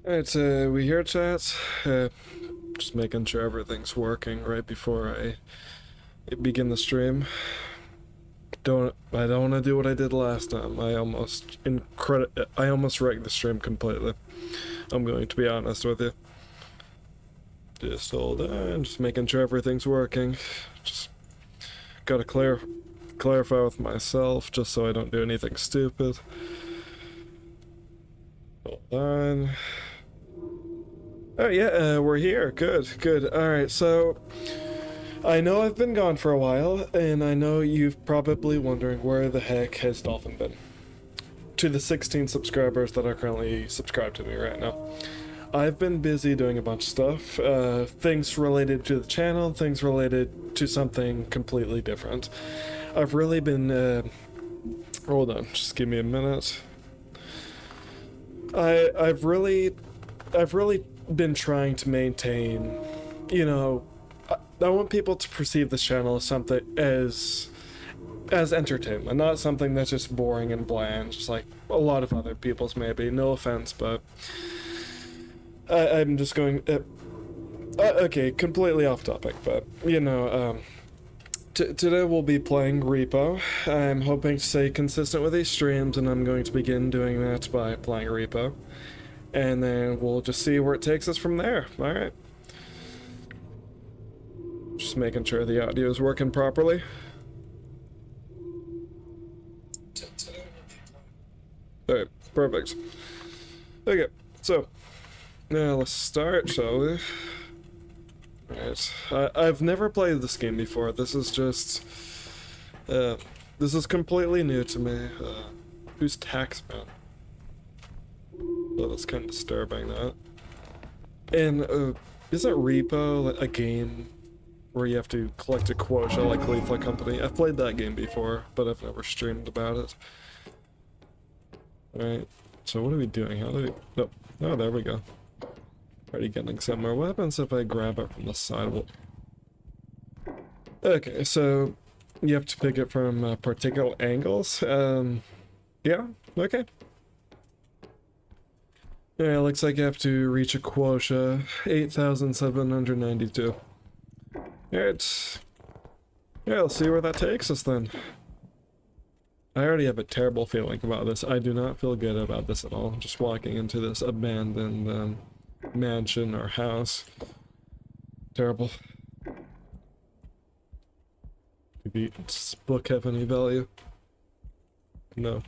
Alright, we here, chat. Just making sure everything's working right before I begin the stream. I don't want to do what I did last time. I almost wrecked the stream completely. I'm going to be honest with you. Just hold on, just making sure everything's working. Just gotta clarify with myself, just so I don't do anything stupid. Hold on. Oh yeah, we're here. Good, good. Alright, so I know I've been gone for a while, and I know you've probably wondering where the heck has Dolphin been. To the 16 subscribers that are currently subscribed to me right now. I've been busy doing a bunch of stuff, things related to the channel, things related to something completely different. I've really been, hold on, just give me a minute. I've really been trying to maintain, you know, I want people to perceive this channel as something as entertainment, not something that's just boring and bland, just like a lot of other people's maybe. No offense, but I'm just going, okay, completely off topic, but, you know, today we'll be playing R.E.P.O. I'm hoping to stay consistent with these streams, and I'm going to begin doing that by playing R.E.P.O. And then we'll just see where it takes us from there. Alright. Just making sure the audio is working properly. Alright, perfect. Okay, so now let's start, shall we? Alright, I've never played this game before. This is just, this is completely new to me. Who's Taxman? Well, that's kind of disturbing, that. And, isn't R.E.P.O. a game where you have to collect a quota like Lethal Company? I've played that game before, but I've never streamed about it. Alright, so what are we doing? How do we... Oh, there we go. Already getting somewhere. What happens if I grab it from the side? Okay, so you have to pick it from particular angles. Yeah, okay. Yeah, it looks like you have to reach a quota, 8,792. Alright. Yeah, let's see where that takes us then. I already have a terrible feeling about this. I do not feel good about this at all. Just walking into this abandoned mansion or house. Terrible. Maybe does this book have any value? No.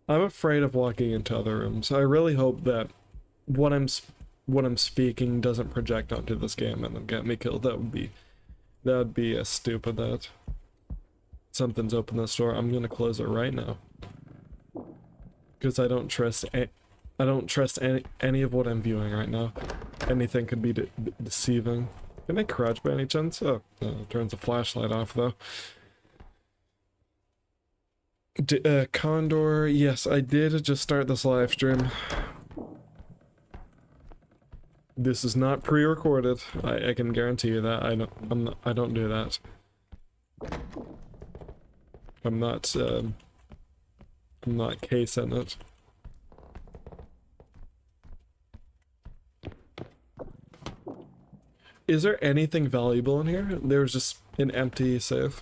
I'm afraid of walking into other rooms. I really hope that what I'm speaking doesn't project onto this game and then get me killed. That would be a stupid that. Something's opened this door. I'm gonna close it right now. Because I don't trust any of what I'm viewing right now. Anything could be deceiving. Can I crouch by any chance? Oh, no, it turns the flashlight off though. Condor, yes, I did just start this live stream. This is not pre-recorded. I can guarantee you that. I don't do that. I'm not casing it. Is there anything valuable in here? There's just an empty safe.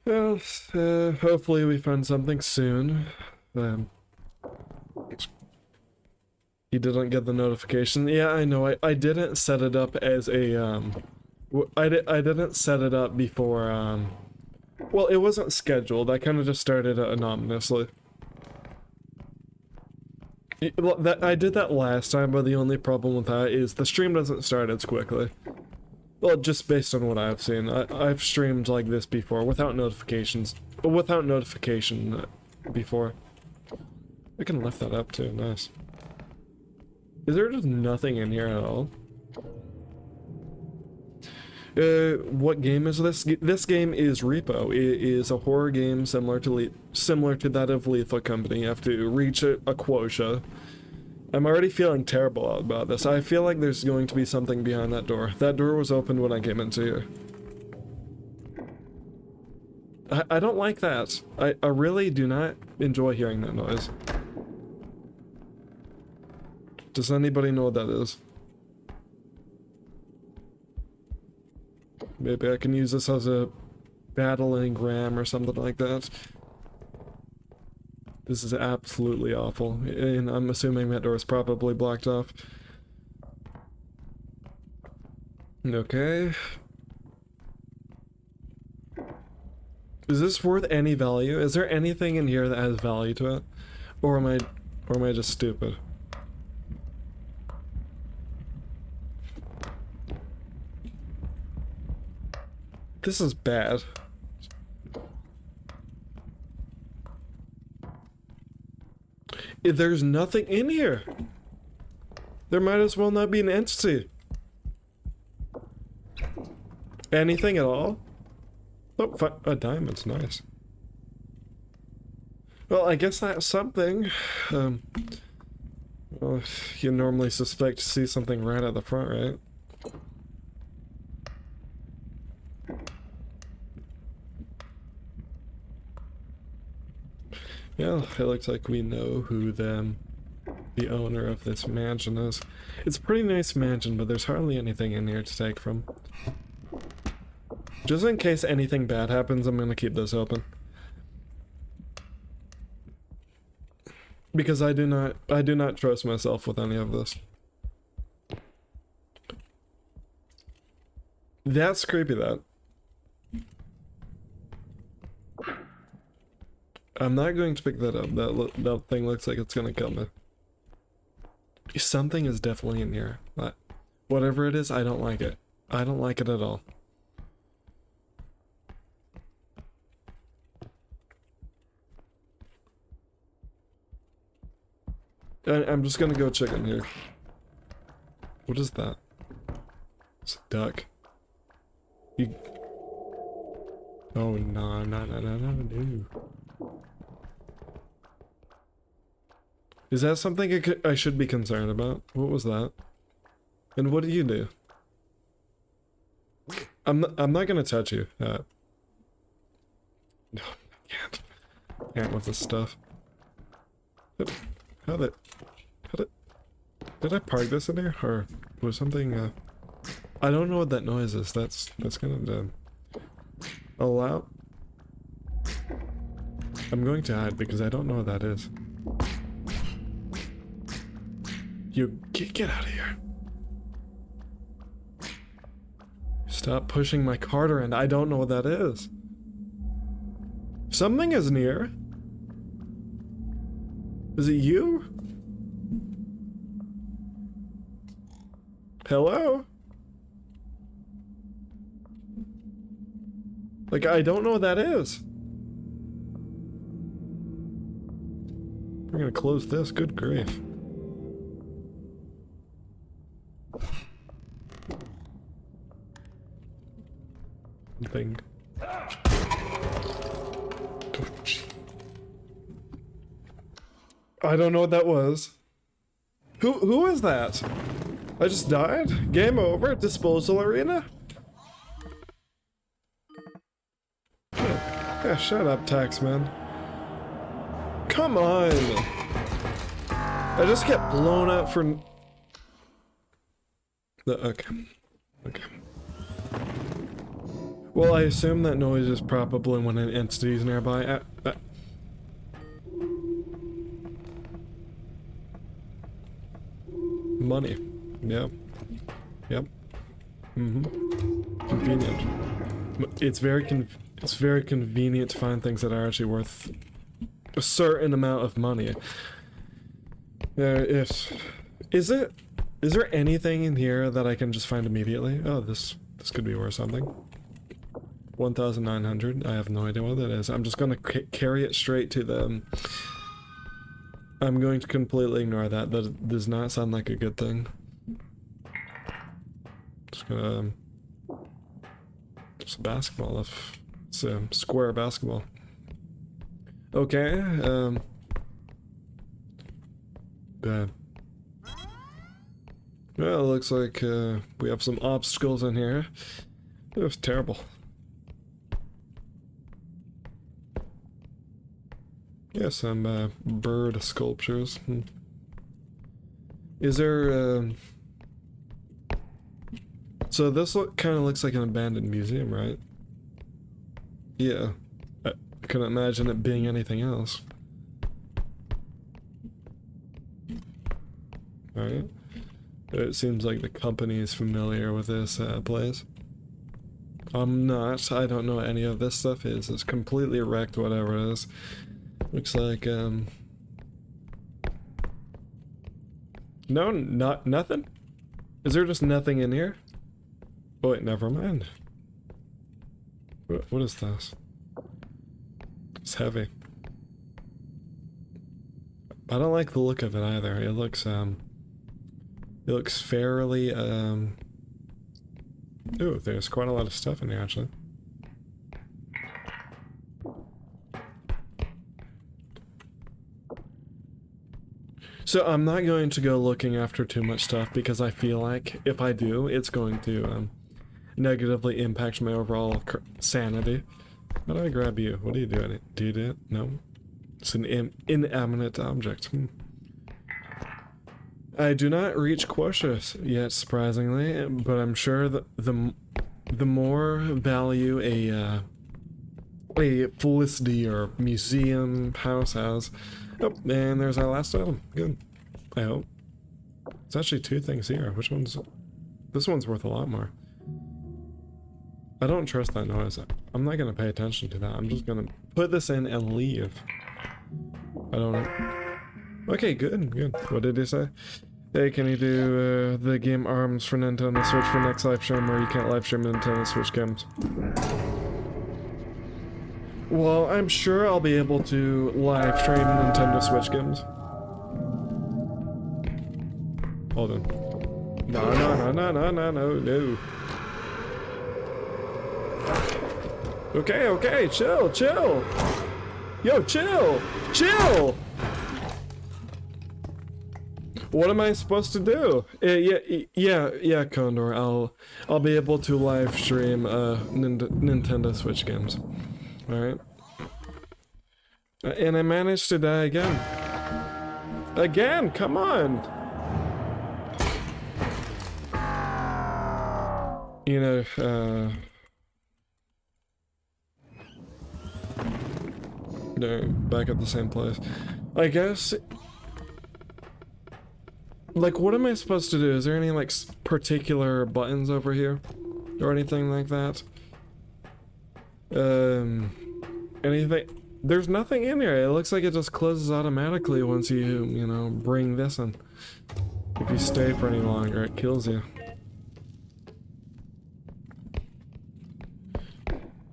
Well, hopefully we find something soon. He didn't get the notification. Yeah, I know. I didn't set it up as a I didn't set it up before well, it wasn't scheduled. I kind of just started it anonymously. I did that last time, but the only problem with that is the stream doesn't start as quickly. Well, just based on what I've seen. I've streamed like this before without notifications. Without notification before. I can lift that up too, nice. Is there just nothing in here at all? What game is this? This game is REPO. It is a horror game similar to that of Lethal Company. You have to reach a quota. I'm already feeling terrible about this. I feel like there's going to be something behind that door. That door was open when I came into here. I don't like that. I really do not enjoy hearing that noise. Does anybody know what that is? Maybe I can use this as a battling ram or something like that. This is absolutely awful, and I'm assuming that door is probably blocked off. Okay. Is this worth any value? Is there anything in here that has value to it? Or am I just stupid? This is bad. There's nothing in here. There might as well not be an entity. Anything at all? Oh, a diamond's nice. Well, I guess that's something. Well, you normally suspect to see something right at the front, right? Yeah, it looks like we know who the owner of this mansion is. It's a pretty nice mansion, but there's hardly anything in here to take from. Just in case anything bad happens, I'm gonna keep this open. Because I do not trust myself with any of this. That's creepy, that. I'm not going to pick that up. That thing looks like it's gonna kill me. Something is definitely in here. But whatever it is, I don't like it. I don't like it at all. I'm just gonna go check in here. What is that? It's a duck. You... Oh, no. Is that something I should be concerned about? What was that? And what do you do? I'm not gonna touch you. No, I can't with this stuff. How did I park this in here? Or was something, I don't know what that noise is. That's kind of dumb. Allow... I'm going to hide because I don't know what that is. You get out of here. Stop pushing my cart around. I don't know what that is. Something is near. Is it you? Hello? Like, I don't know what that is. We're gonna close this. Good grief. Thing. I don't know what that was. Who is that? I just died? Game over? Disposal arena? Yeah, shut up, Taxman. Come on! I just get blown up for... Okay. Well, I assume that noise is probably when an entity is nearby. Money. Yep. Convenient. It's very convenient to find things that are actually worth a certain amount of money. Is there anything in here that I can just find immediately? Oh, this could be worth something. 1,900. I have no idea what that is. I'm just gonna carry it straight to them. I'm going to completely ignore that. That does not sound like a good thing. Just gonna... It's a basketball. It's a square basketball. Okay, bad. Well, it looks like we have some obstacles in here. It was terrible. Yeah, some bird sculptures. Is there so this kind of looks like an abandoned museum, right? Yeah. I couldn't imagine it being anything else. Alright. It seems like the company is familiar with this place. I'm not. I don't know what any of this stuff is. It's completely wrecked, whatever it is. Looks like, no, nothing? Is there just nothing in here? Oh wait, never mind. What is this? It's heavy. I don't like the look of it either. It looks fairly, ooh, there's quite a lot of stuff in here, actually. So I'm not going to go looking after too much stuff because I feel like if I do, it's going to negatively impact my overall sanity. How do I grab you? What are you doing? Do you do it? No? It's an inanimate object. I do not reach quota yet, surprisingly, but I'm sure that the more value a Felicity or museum house has. Oh, and there's our last item. Good. I hope. It's actually two things here. Which one's... This one's worth a lot more. I don't trust that noise. I'm not gonna pay attention to that. I'm just gonna put this in and leave. I don't know. Okay, good, good. What did he say? Hey, can you do the game ARMS for Nintendo Switch for next live stream, or you can't live stream Nintendo Switch games? Well, I'm sure I'll be able to live stream Nintendo Switch games. Hold on. No. Okay, chill. Yo, chill! What am I supposed to do? Yeah, Condor. I'll be able to live stream Nintendo Switch games. Alright. And I managed to die again. Again, come on! You know, no, back at the same place. I guess... Like, what am I supposed to do? Is there any, like, particular buttons over here? Or anything like that? Anything? There's nothing in here. It looks like it just closes automatically once you know, bring this in. If you stay for any longer, it kills you.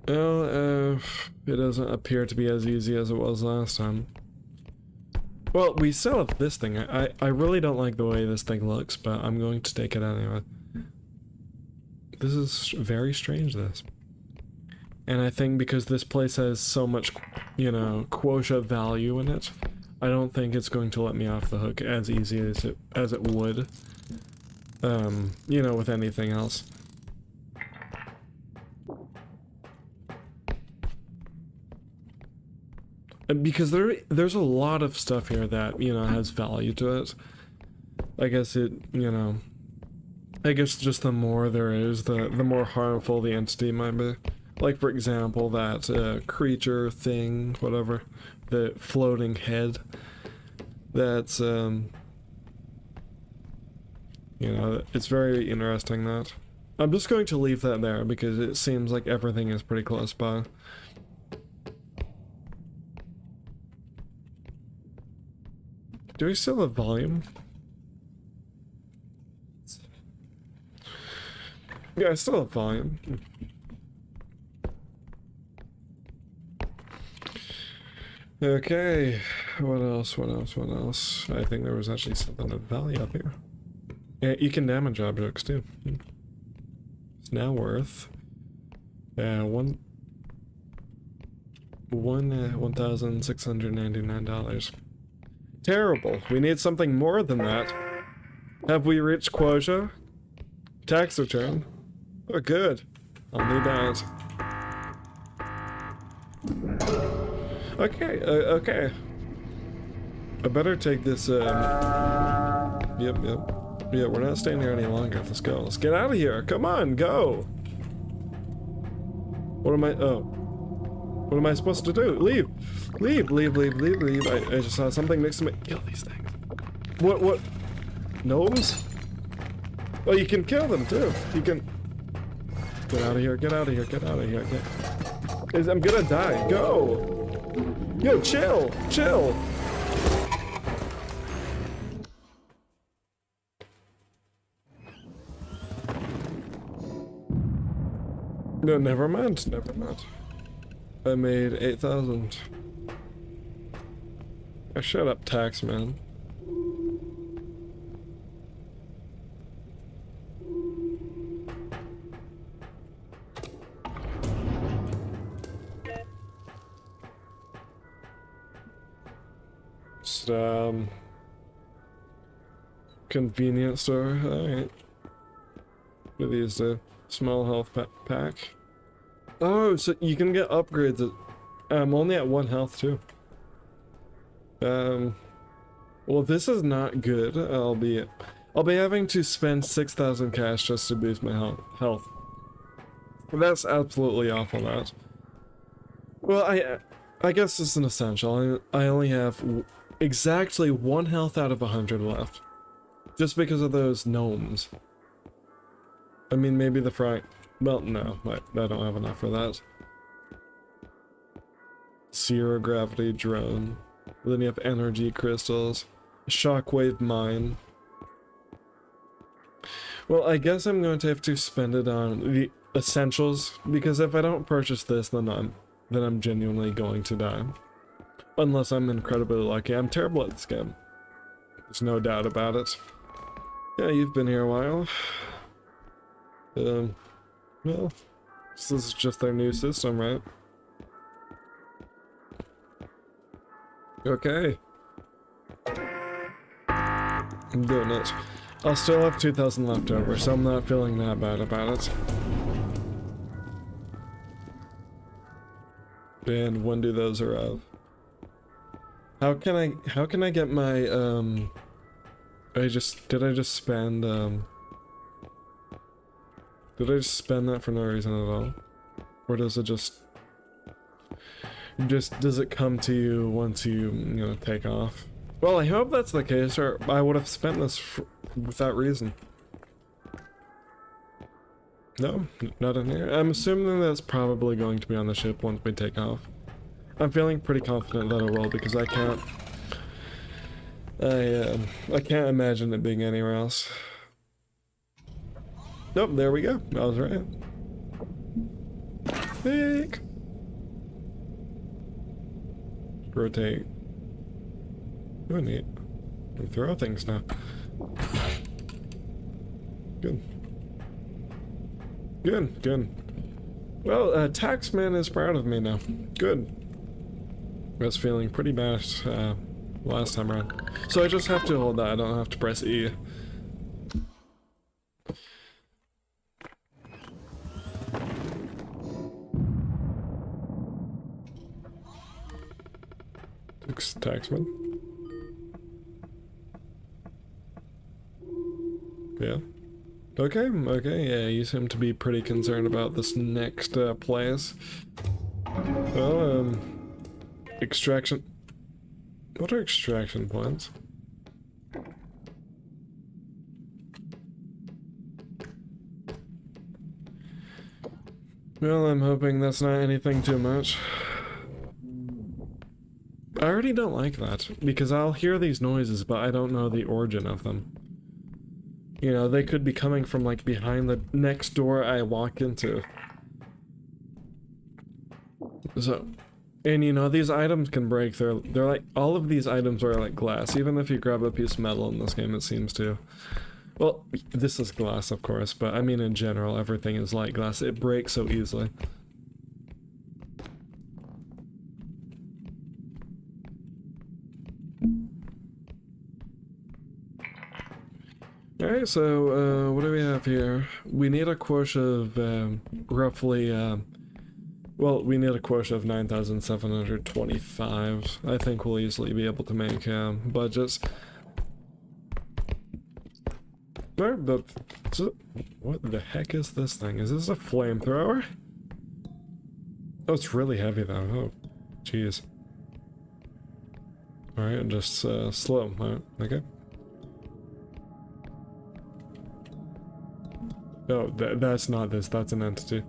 Well, it doesn't appear to be as easy as it was last time. Well, we still have this thing. I really don't like the way this thing looks, but I'm going to take it anyway. This is very strange, this. And I think because this place has so much, you know, quota value in it, I don't think it's going to let me off the hook as easy as it would, you know, with anything else. Because there's a lot of stuff here that, you know, has value to it. I guess it, you know, I guess just the more there is, the more harmful the entity might be. Like, for example, that creature thing, whatever, the floating head. That's, you know, it's very interesting that. I'm just going to leave that there because it seems like everything is pretty close by. Do we still have volume? Yeah, I still have volume. Okay, what else? I think there was actually something of value up here. Yeah, you can damage objects too. It's now worth Yeah, $1,699. Terrible. We need something more than that. Have we reached quota? Tax return. Oh, good. I'll need that. Okay, okay. I better take this, Yep. Yeah, we're not staying here any longer. Let's go. Let's get out of here. Come on, go. What am I... Oh. What am I supposed to do? Leave. Leave. I just saw something next to me. Kill these things. What? Gnomes? Oh, you can kill them, too. You can... Get out of here. I'm gonna die. Go. Yo, chill. No, never mind. I made 8,000. Oh, shut up, tax man. Just, convenience store. Alright. What are these, small health pack? Oh, so you can get upgrades. I'm only at 1 health too. Well, this is not good. I'll be having to spend 6,000 cash just to boost my health. That's absolutely awful. That. Well, I guess it's an essential. I only have exactly 1 health out of 100 left, just because of those gnomes. I mean, maybe the fry. Well, no, I don't have enough for that. Zero gravity drone. Then you have energy crystals. Shockwave mine. Well, I guess I'm going to have to spend it on the essentials, because if I don't purchase this, then I'm genuinely going to die. Unless I'm incredibly lucky. I'm terrible at this game. There's no doubt about it. Yeah, you've been here a while. Well, this is just their new system, right? Okay. I'm doing it. I'll still have 2,000 left over, so I'm not feeling that bad about it. And when do those arrive? How can I get my, did I just spend, did I just spend that for no reason at all? Or does it just does it come to you once you take off? Well, I hope that's the case, or I would have spent this without reason. No, not in here. I'm assuming that's probably going to be on the ship once we take off. I'm feeling pretty confident that it will, because I can't imagine it being anywhere else. Nope, there we go. I was right. Thick. Rotate. Oh, neat. We throw things now. Good. Well, Taxman is proud of me now. Good. I was feeling pretty bad last time around. So I just have to hold that. I don't have to press E. Taxman. Yeah. Okay, yeah, you seem to be pretty concerned about this next place. Well, extraction. What are extraction points? Well, I'm hoping that's not anything too much. I already don't like that, because I'll hear these noises, but I don't know the origin of them. You know, they could be coming from, like, behind the next door I walk into. So, and you know, these items can break. They're like, all of these items are like glass. Even if you grab a piece of metal in this game, it seems to. Well, this is glass, of course, but I mean in general, everything is like glass. It breaks so easily. Alright, so what do we have here? We need a quotient of roughly, well, we need a quotient of 9,725. I think we'll easily be able to make budgets. Alright, but what the heck is this thing? Is this a flamethrower? Oh, it's really heavy though. Oh, jeez. Alright, just slow. Alright, okay. Oh, that's not this. That's an entity.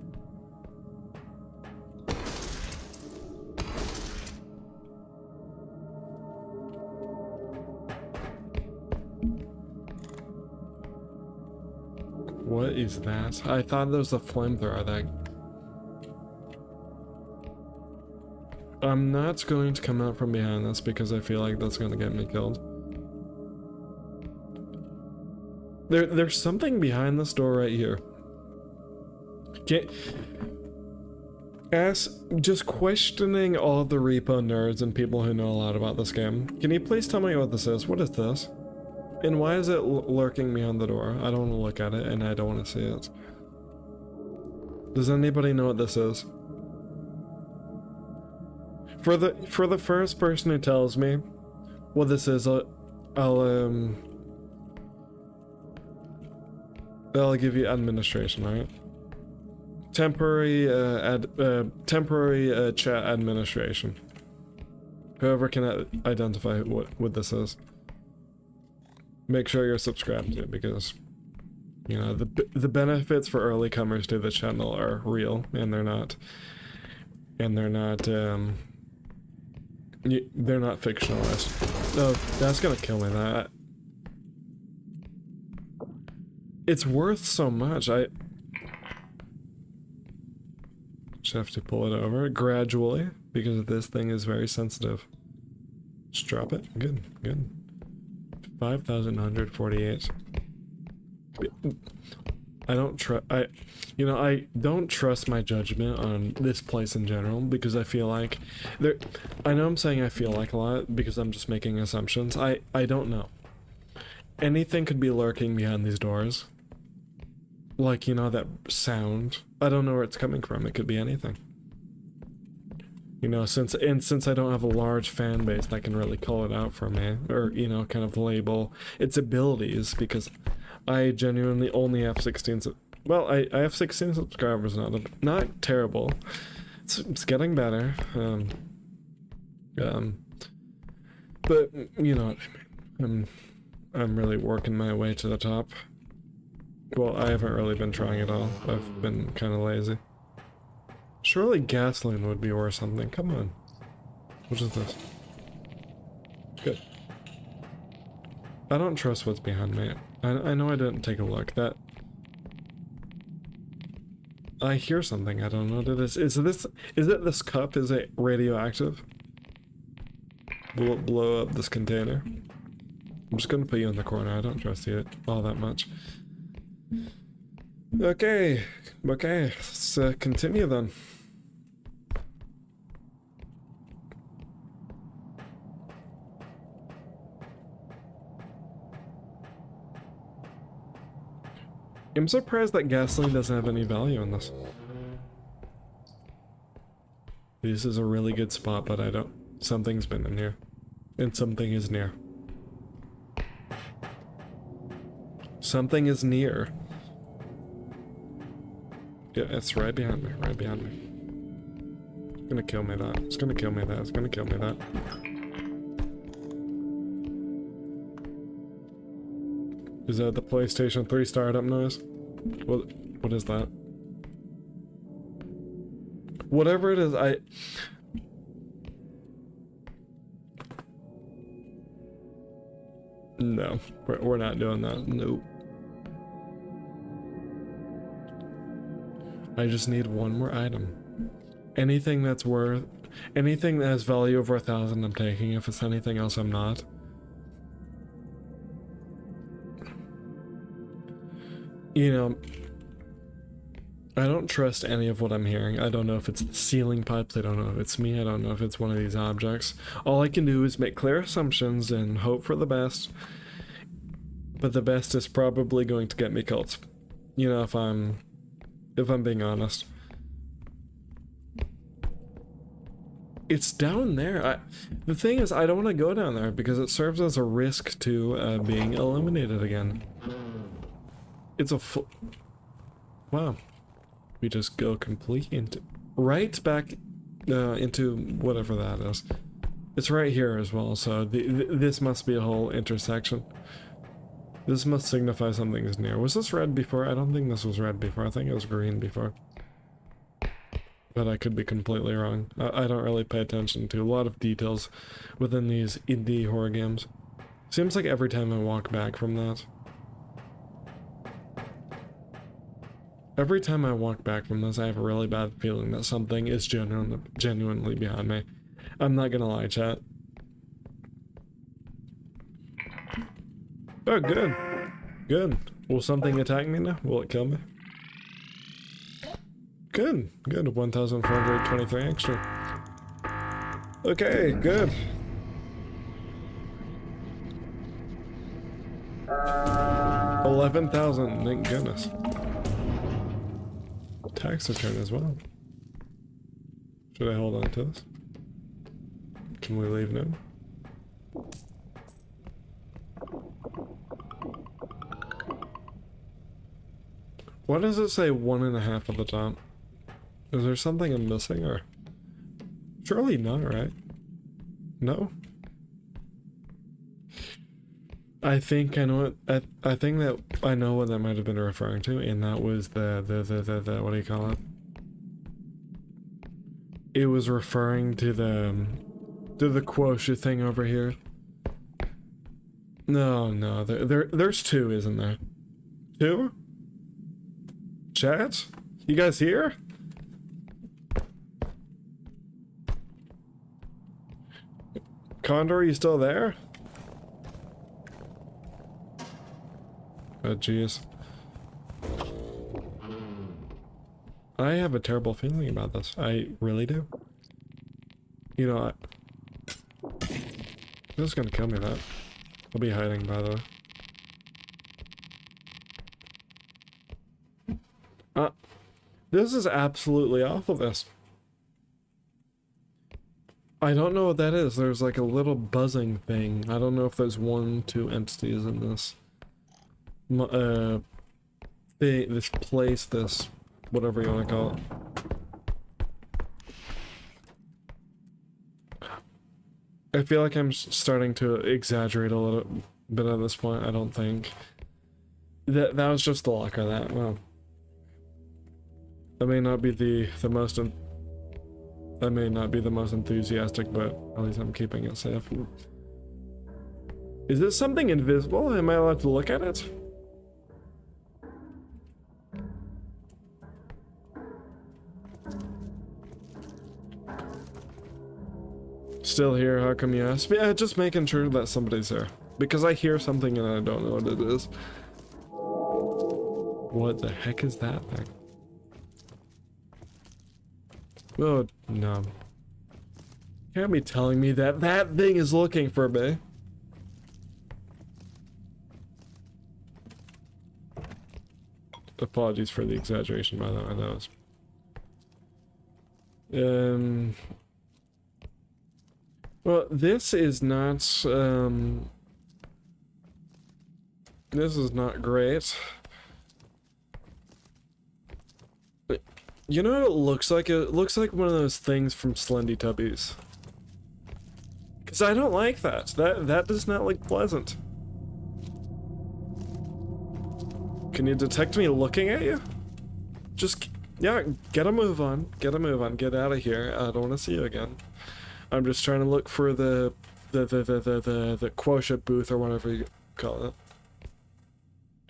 What is that? I thought there was a flamethrower thing. I'm not going to come out from behind this because I feel like that's going to get me killed. There's something behind this door right here. Just questioning all the R.E.P.O nerds and people who know a lot about this game. Can you please tell me what this is? What is this? And why is it lurking behind the door? I don't want to look at it and I don't want to see it. Does anybody know what this is? For the first person who tells me what this is, I'll give you administration, right? Temporary chat administration. Whoever can identify what this is. Make sure you're subscribed to it because, you know, the benefits for early comers to the channel are real and they're not fictionalized. Oh, that's gonna kill me. That it's worth so much. I just have to pull it over gradually because this thing is very sensitive. Just drop it. Good, good. 5,148. I don't trust my judgment on this place in general because I feel like I know I'm saying I feel like a lot because I'm just making assumptions. I don't know. Anything could be lurking behind these doors. Like, you know, that sound. I don't know where it's coming from. It could be anything. You know, since I don't have a large fan base that can really call it out for me, or, you know, kind of label its abilities, because I genuinely only have 16, well, I have 16 subscribers now, not terrible, it's getting better, but, you know, I'm really working my way to the top. Well, I haven't really been trying at all, I've been kind of lazy. Surely gasoline would be worth something. Come on. What is this? Good. I don't trust what's behind me. I know I didn't take a look. I hear something. I don't know what it is. Is it this cup? Is it radioactive? Will it blow up this container? I'm just gonna put you in the corner. I don't trust you all that much. Okay. Okay. Let's continue then. I'm surprised that gasoline doesn't have any value in this. This is a really good spot, but I don't... Something's been in here. And something is near. Something is near. Yeah, it's right behind me, right behind me. It's gonna kill me that. It's gonna kill me that. It's gonna kill me that. Is that the PlayStation 3 startup noise? What is that? Whatever it is, No, we're not doing that. Nope. I just need one more item. Anything that has value over 1,000, I'm taking. If it's anything else, I'm not. You know, I don't trust any of what I'm hearing. I don't know if it's the ceiling pipes, I don't know if it's me, I don't know if it's one of these objects. All I can do is make clear assumptions and hope for the best. but the best is probably going to get me killed. You know, if I'm being honest. It's down there. The thing is, I don't want to go down there because it serves as a risk to being eliminated again. It's a wow. We just go completely into right back into whatever that is. It's right here as well, so this must be a whole intersection. This must signify something is near. Was this red before? I don't think this was red before. I think it was green before. But I could be completely wrong. I don't really pay attention to a lot of details within these indie horror games. Seems like every time I walk back from that. Every time I walk back from this, I have a really bad feeling that something is genuinely behind me. I'm not gonna lie, chat. Oh, good. Good. Will something attack me now? Will it kill me? Good. Good. 1,423 extra. Okay, good. 11,000, thank goodness. Tax return as well. Should I hold on to this? Can we leave now? Why does it say 1.5 at the top? Is there something I'm missing, or? Surely not, right? No? I think I know what, I think that I know what that might have been referring to, and that was the what do you call it? It was referring to the quotient thing over here. No, there's two, isn't there? Two? Chat? You guys here? Condor, you still there? Oh, jeez. I have a terrible feeling about this. I really do. You know, this is gonna kill me, that. I'll be hiding, by the way. This is absolutely awful, this. I don't know what that is. There's like a little buzzing thing. I don't know if there's 1, 2 entities in this. This place, this whatever you want to call it. I feel like I'm starting to exaggerate a little bit at this point. I don't think that was just the luck of that. Well, I may not be the most enthusiastic, but at least I'm keeping it safe. Is this something invisible? Am I allowed to look at it? Still here, how come you asked? Yeah, just making sure that somebody's there. Because I hear something and I don't know what it is. What the heck is that thing? Oh, no. You can't be telling me that that thing is looking for me. Apologies for the exaggeration, by the way, that was... Well, this is not great. You know what it looks like? It looks like one of those things from Slendy Tubbies. Cause I don't like that. That does not look pleasant. Can you detect me looking at you? Just, yeah, get a move on. Get a move on. Get out of here. I don't want to see you again. I'm just trying to look for the quotient booth or whatever you call it.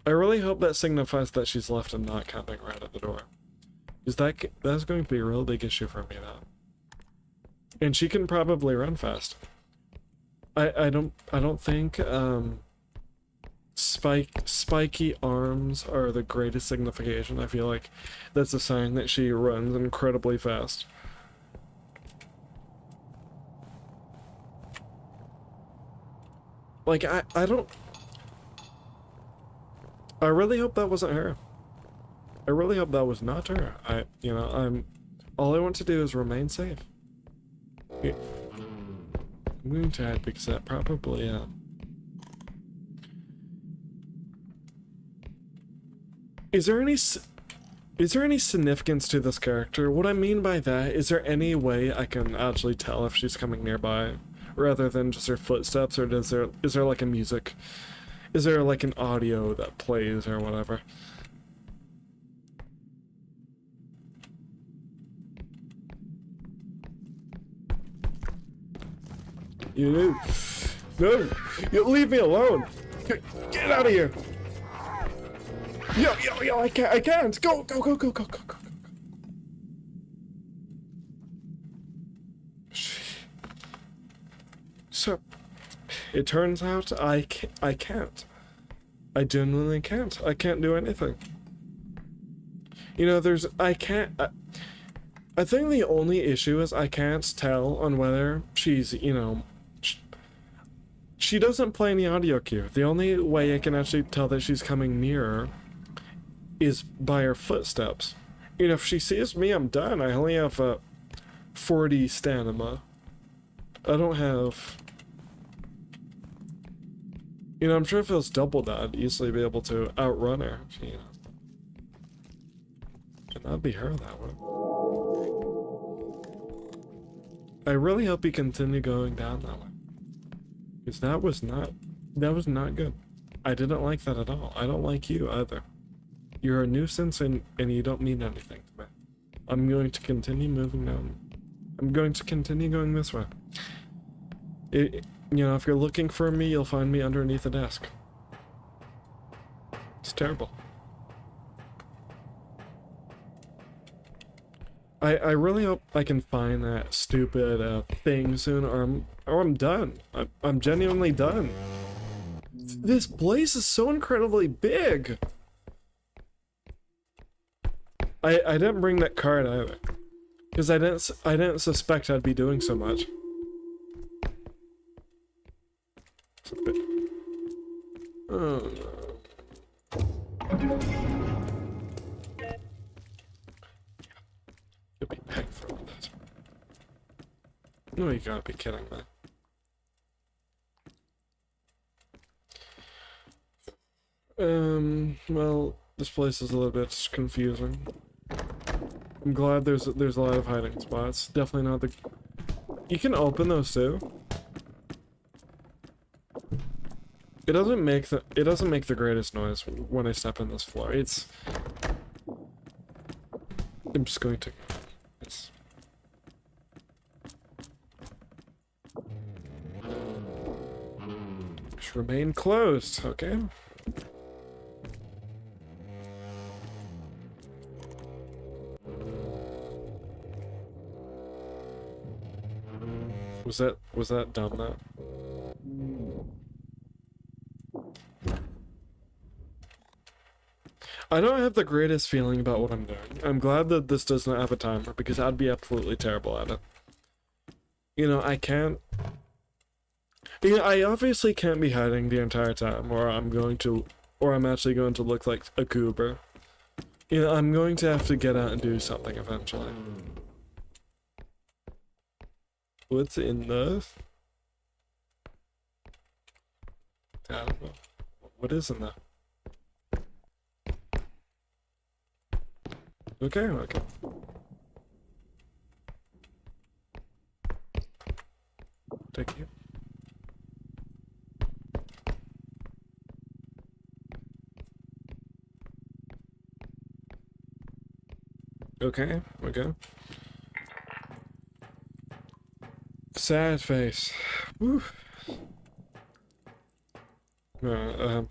I really hope that signifies that she's left and not coming right at the door. Because that's going to be a real big issue for me now. And she can probably run fast. I don't think spiky arms are the greatest signification. I feel like that's a sign that she runs incredibly fast. Like, I don't... I really hope that wasn't her. I really hope that was not her. All I want to do is remain safe. Yeah. I'm going to add because that probably, Is there any significance to this character? What I mean by that, is there any way I can actually tell if she's coming nearby, rather than just her footsteps, or is there like a music? Is there like an audio that plays or whatever? No, you leave me alone. Get out of here. Yo, I can't. Go. So, it turns out I can't. I genuinely can't. I can't do anything. You know, I think the only issue is I can't tell on whether she's, you know, she doesn't play any audio cue. The only way I can actually tell that she's coming nearer is by her footsteps. You know, if she sees me, I'm done. I only have 40 stamina. I don't have... You know, I'm sure if it was double that, I'd easily be able to outrun her. You know. And that'd be her that way. I really hope you continue going down that way. Because that was not good. I didn't like that at all. I don't like you either. You're a nuisance and you don't mean anything to me. I'm going to continue moving down. I'm going to continue going this way. You know, if you're looking for me, you'll find me underneath a desk. It's terrible. I really hope I can find that stupid thing soon, or I'm done. I'm genuinely done. This place is so incredibly big. I didn't bring that card either, because I didn't suspect I'd be doing so much. Oh no. You'll be pegged for that. No, you gotta be kidding me. Well, this place is a little bit confusing. I'm glad there's a lot of hiding spots. Definitely not the... You can open those too. It doesn't make the greatest noise when I step in this floor. I'm just going to... Yes. Just remain closed, okay? Was that dumb, that? I don't have the greatest feeling about what I'm doing. I'm glad that this does not have a timer, because I'd be absolutely terrible at it. You know, I can't... You know, I obviously can't be hiding the entire time, or I'm actually going to look like a goober. You know, I'm going to have to get out and do something eventually. What's in this? I don't know. What is in there? Okay. Thank you. Okay. Sad face. Woo. We're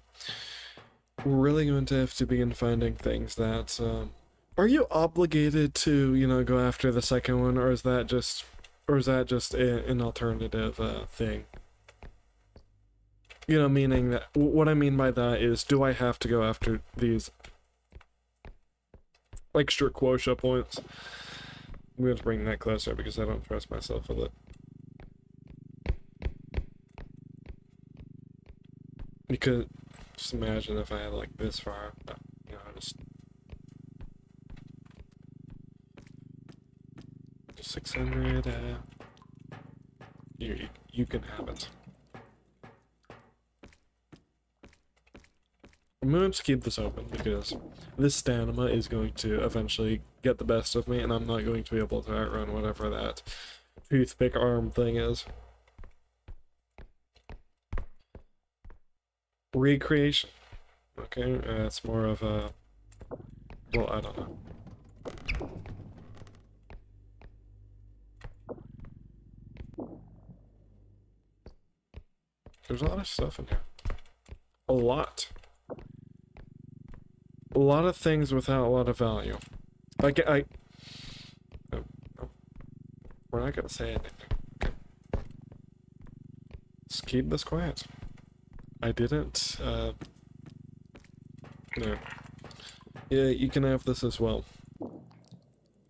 really going to have to begin finding things that, are you obligated to, you know, go after the second one, or is that just an alternative, thing? You know, meaning that, what I mean by that is, do I have to go after these extra quotient points? I'm going to bring that closer because I don't trust myself with it. Just imagine if I had like this far, but, you know, just 600. You can have it. I'm going to keep this open because this stamina is going to eventually get the best of me, and I'm not going to be able to outrun whatever that toothpick arm thing is. Recreation. Okay, it's more of a... well, I don't know. There's a lot of stuff in here. A lot. A lot of things without a lot of value. Like, oh, we're not gonna say anything. Okay. Let's keep this quiet. I didn't, no. Yeah, you can have this as well.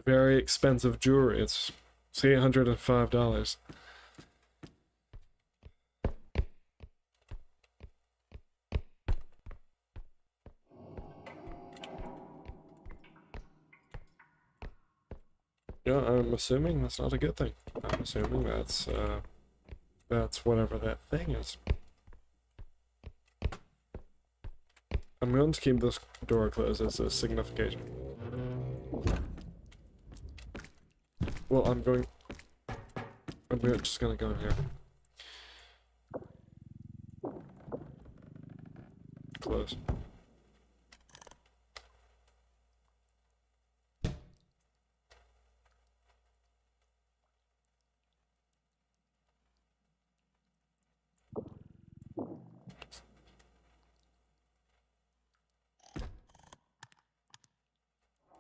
Very expensive jewelry. It's $805. Yeah, I'm assuming that's not a good thing. I'm assuming that's whatever that thing is. I'm going to keep this door closed as a signification. Well, I'm just gonna go in here. Close.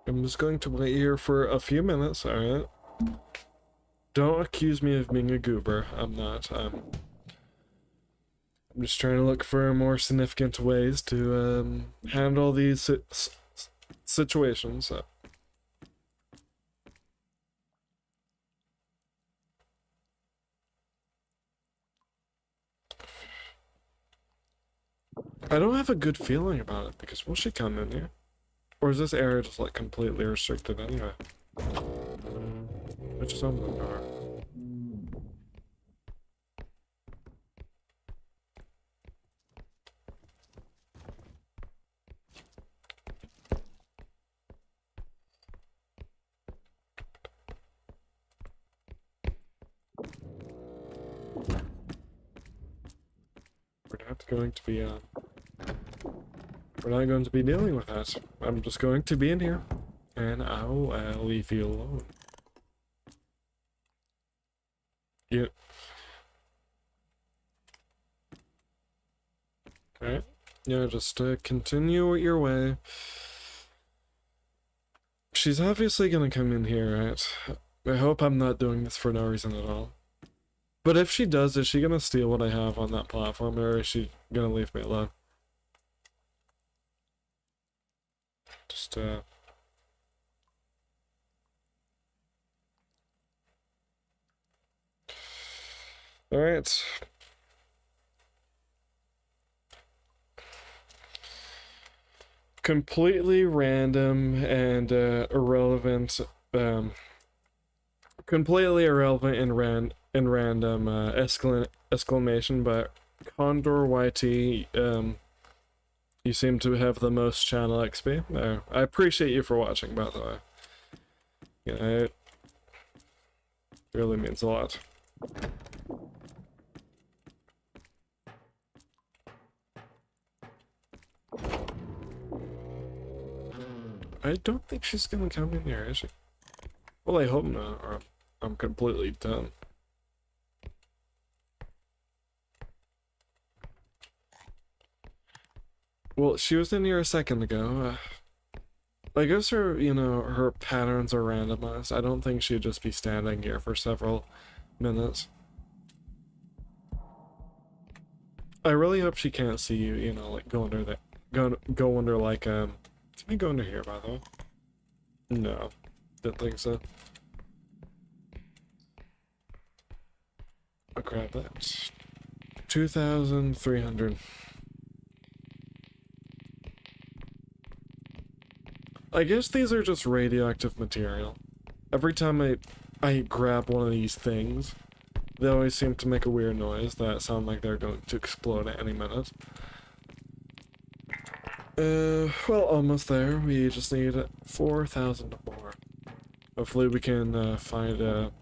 I'm just going to wait here for a few minutes, alright? Don't accuse me of being a goober. I'm not. I'm just trying to look for more significant ways to handle these situations. I don't have a good feeling about it, because will she come in here? Or is this area just like completely restricted anyway? I just opened the door. We're not going to be we're not going to be dealing with that. I'm just going to be in here, and I'll leave you alone. Yeah. Alright. Yeah, just continue your way. She's obviously gonna come in here, right? I hope I'm not doing this for no reason at all. But if she does, is she gonna steal what I have on that platform, or is she gonna leave me alone? Just, alright. Completely random and irrelevant, completely irrelevant and random exclamation, but Condor YT, you seem to have the most channel XP. I appreciate you for watching, by the way. You know, it really means a lot. I don't think she's gonna come in here, is she? Well, I hope not, or I'm completely done. Well, she was in here a second ago. I guess her, you know, her patterns are randomized. I don't think she'd just be standing here for several minutes. I really hope she can't see you, you know, like go under that, go under like, can we go under here, by the way? No, didn't think so. Oh crap, that's 2,300. I guess these are just radioactive material. Every time I grab one of these things, they always seem to make a weird noise that sound like they're going to explode at any minute. Well, almost there. We just need 4,000 more. Hopefully we can find a...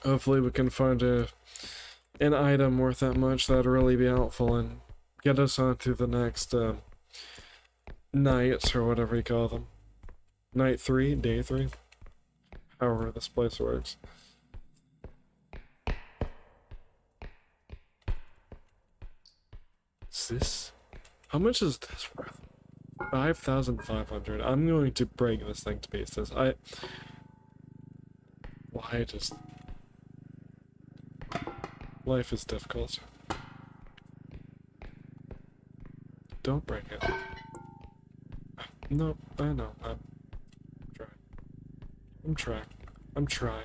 Hopefully we can find an item worth that much that'd really be helpful and get us on to the next night, or whatever you call them. Night 3, day 3. However this place works. Is this... How much is this worth? 5,500. I'm going to break this thing to pieces. Why just... Life is difficult. Don't break it. No, I know. I'm trying. I'm trying.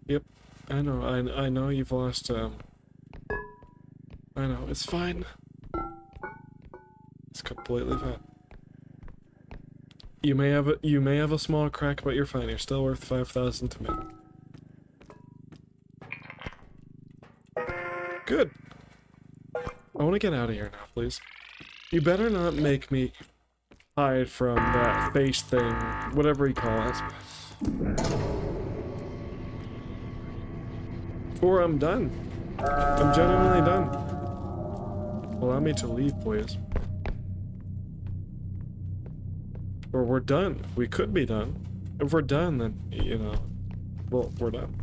Yep. I know. I know you've lost, I know. It's fine. It's completely fine. You may have a small crack, but you're fine. You're still worth 5,000 to me. Good. I want to get out of here now, please. You better not make me hide from that face thing, whatever you call it. Or I'm done. I'm genuinely done. Allow me to leave, please. Or we're done. We could be done. If we're done, then, you know, well, we're done.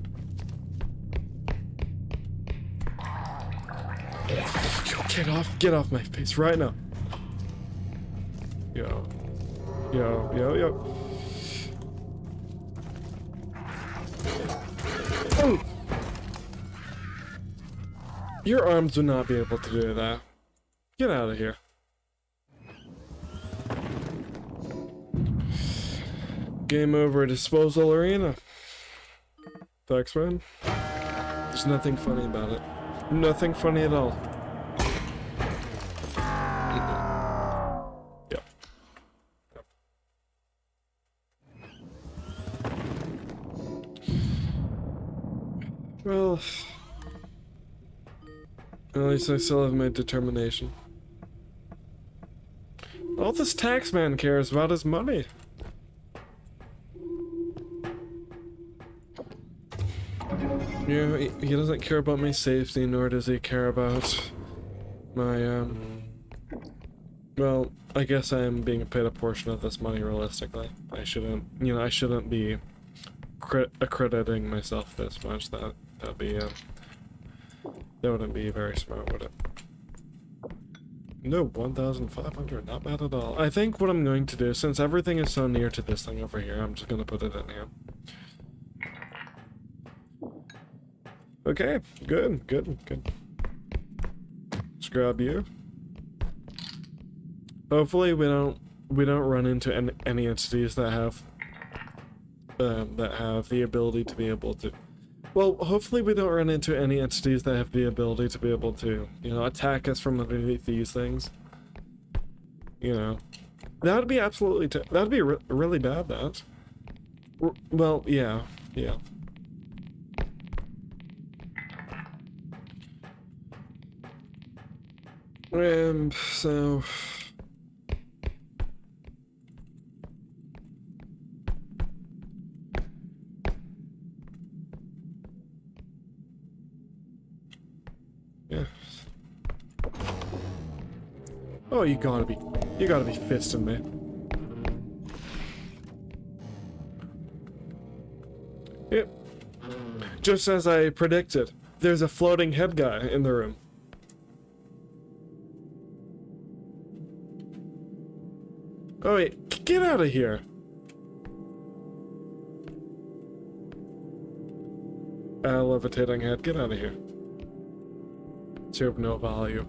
Get off my face right now. Yo. Oh! Your arms would not be able to do that. Get out of here. Game over, disposal arena. Thanks, man. There's nothing funny about it. Nothing funny at all. Yep. Well, at least I still have my determination. All this tax man cares about is money. Yeah, he doesn't care about my safety, nor does he care about my, well, I guess I am being paid a portion of this money realistically. I shouldn't, you know, I shouldn't be accrediting myself this much. That'd be, that wouldn't be very smart, would it? No, 1,500, not bad at all. I think what I'm going to do, since everything is so near to this thing over here, I'm just gonna put it in here. Okay, good. Let's grab you. Hopefully we don't run into any entities that have the ability to be able to. Well, hopefully we don't run into any entities that have the ability to be able to, you know, attack us from underneath these things. You know, that would be absolutely that'd be really bad. That. Well, yeah. So... Yeah. Oh, you gotta be fisting me. Yep. Just as I predicted, there's a floating head guy in the room. Oh wait, get out of here! Levitating head, get out of here. It's of no value.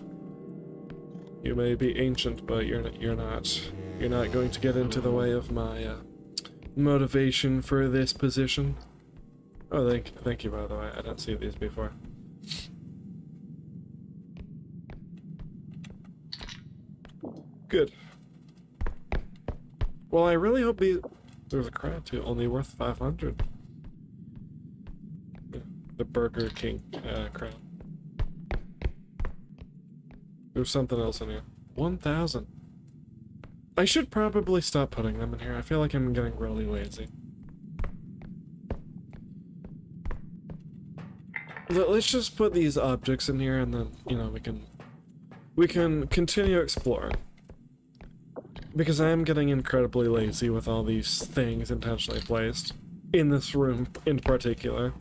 You may be ancient, but you're not going to get into the way of my motivation for this position. Oh, thank you, by the way. I didn't see these before. Good. Well, I really hope there's a crowd too, only worth 500. The Burger King crown. There's something else in here. 1,000. I should probably stop putting them in here. I feel like I'm getting really lazy. Let's just put these objects in here, and then, you know, we can continue exploring. Because I am getting incredibly lazy with all these things intentionally placed in this room in particular.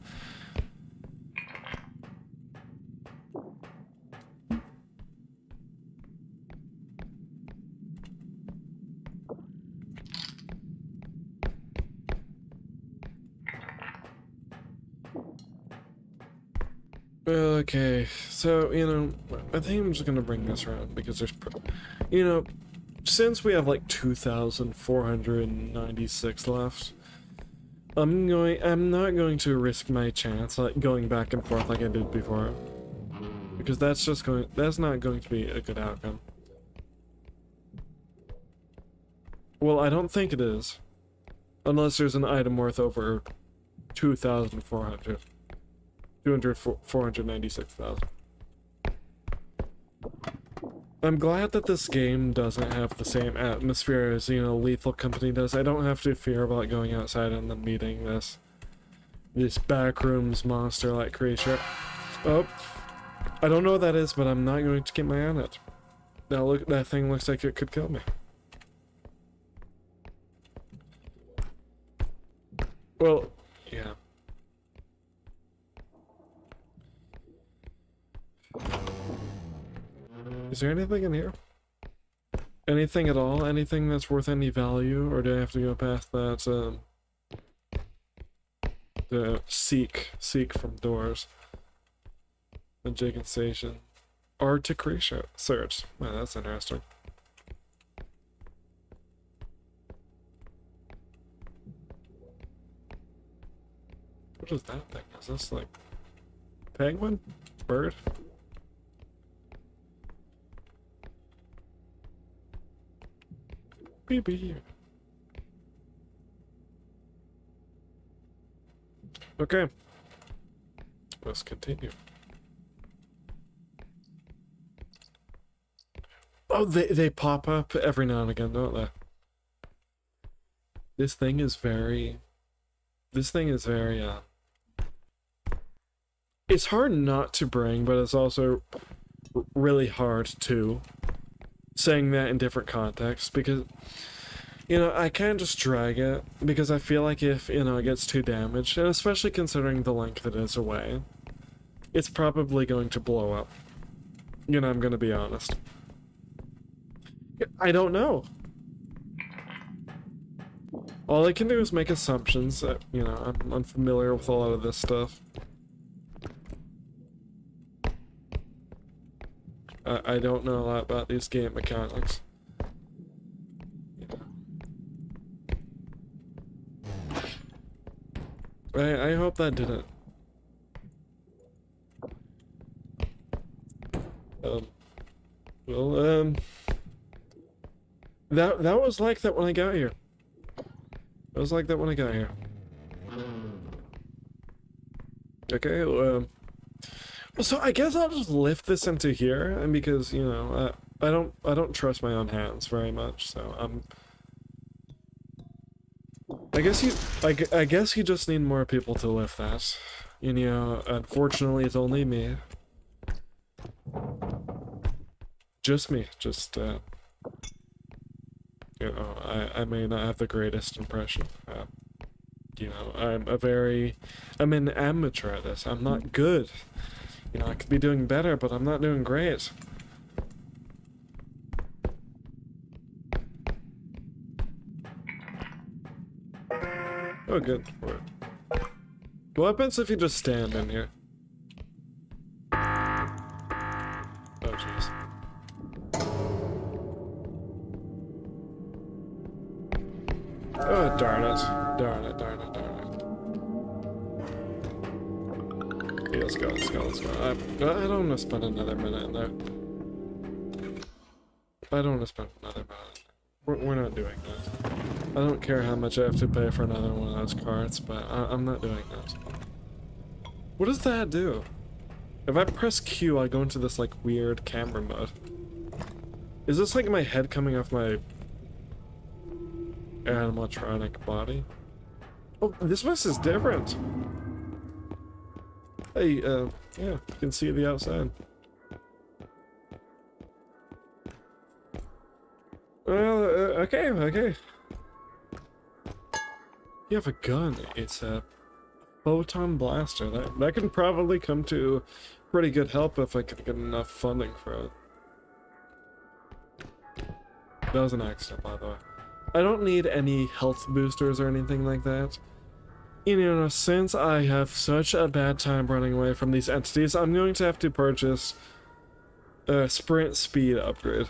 Okay, so, you know, I think I'm just gonna bring this around because there's, you know, since we have like 2,496 left, I'm not going to risk my chance like going back and forth like I did before, because that's not going to be a good outcome. Well, I don't think it is, unless there's an item worth over 496,000. I'm glad that this game doesn't have the same atmosphere as, you know, Lethal Company does. I don't have to fear about going outside and then meeting this backrooms monster-like creature. Oh, I don't know what that is, but I'm not going to keep my eye on it. Now look, that thing looks like it could kill me. Well, yeah. Is there anything in here? Anything at all? Anything that's worth any value? Or do I have to go past that, the seek from doors? The Jacob Station. Arctic research. Wow, that's interesting. What is that thing? Is this like penguin? Bird? BB. Okay. Let's continue. Oh, they pop up every now and again, don't they? This thing is very, it's hard not to bring, but it's also really hard to, saying that in different contexts, because, you know, I can't just drag it, because I feel like if, you know, it gets too damaged, and especially considering the length it is away, it's probably going to blow up. You know, I'm gonna be honest. I don't know. All I can do is make assumptions that, you know, I'm unfamiliar with a lot of this stuff. I don't know a lot about these game mechanics. I hope that didn't. That was like that when I got here. It was like that when I got here. Okay, so I guess I'll just lift this into here, and because, you know, I don't trust my own hands very much, so I guess you just need more people to lift that. You know, unfortunately it's only me. Just me, you know, I may not have the greatest impression. You know, I'm an amateur at this. I'm not good. You know, I could be doing better, but I'm not doing great. Oh, good. What happens if you just stand in here? Oh, jeez. Oh, darn it. Darn it. Yeah, let's go. I don't want to spend another minute in there. I don't want to spend another minute. We're not doing that. I don't care how much I have to pay for another one of those carts, but I'm not doing that. What does that do? If I press Q, I go into this, like, weird camera mode. Is this, like, my head coming off my animatronic body? Oh, this bus is different! Hey, yeah, you can see the outside. Well, okay. You have a gun. It's a photon blaster. That can probably come to pretty good help if I could get enough funding for it. That was an accident, by the way. I don't need any health boosters or anything like that. You know, since I have such a bad time running away from these entities, I'm going to have to purchase a sprint speed upgrade.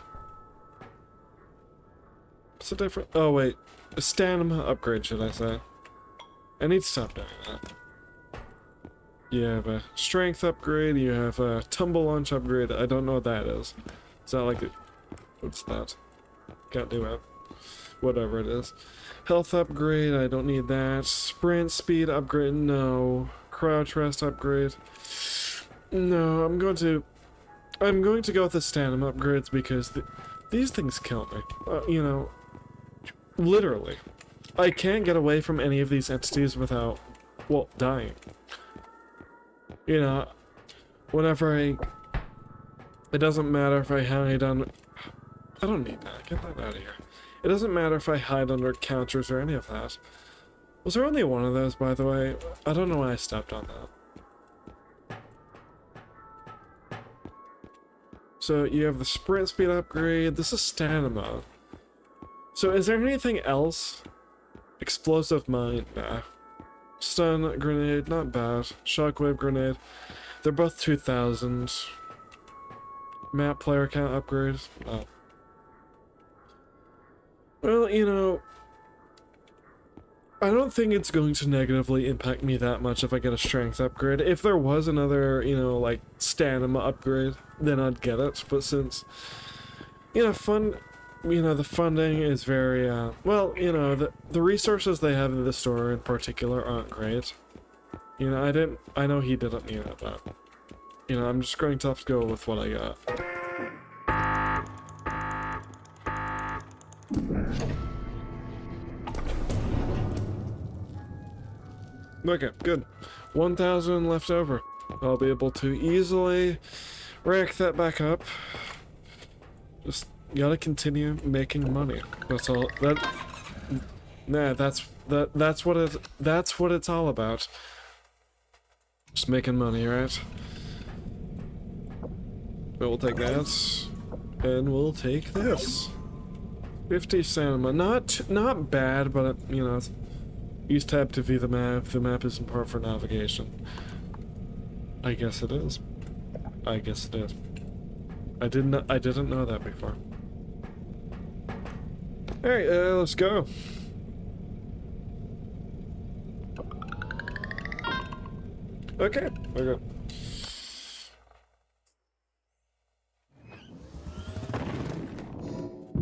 What's the difference? Oh, wait. A stamina upgrade, should I say. I need to stop doing that. You have a strength upgrade, you have a tumble launch upgrade. I don't know what that is. Is that like a... What's that? Can't do it. Whatever it is. Health upgrade, I don't need that. Sprint speed upgrade, no. Crouch rest upgrade. No, I'm going to go with the stamina upgrades because these things kill me. You know, literally. I can't get away from any of these entities without, well, dying. You know, whenever it doesn't matter if I hide on... I don't need that. Get that out of here. It doesn't matter if I hide under counters or any of that. Was there only one of those, by the way? I don't know why I stepped on that. So you have the sprint speed upgrade. This is stamina. So is there anything else? Explosive mine? Nah. Stun grenade, not bad. Shockwave grenade. They're both 2000. Map player count upgrade. Oh. Well, you know, I don't think it's going to negatively impact me that much if I get a strength upgrade. If there was another, you know, like, stamina upgrade, then I'd get it. But since, you know, the funding is very, well, you know, the resources they have in the store in particular aren't great. You know, I know he didn't need it, but, you know, I'm just going to have to go with what I got. Okay, good. 1,000 left over. I'll be able to easily rack that back up. Just gotta continue making money. That's all. That's what it's all about. Just making money, right? We'll take that, and we'll take this. 50 stamina. Not bad, but you know, use tab to view the map. The map is important for navigation. I guess it is. I guess it is. I didn't know that before. Alright, let's go. Okay.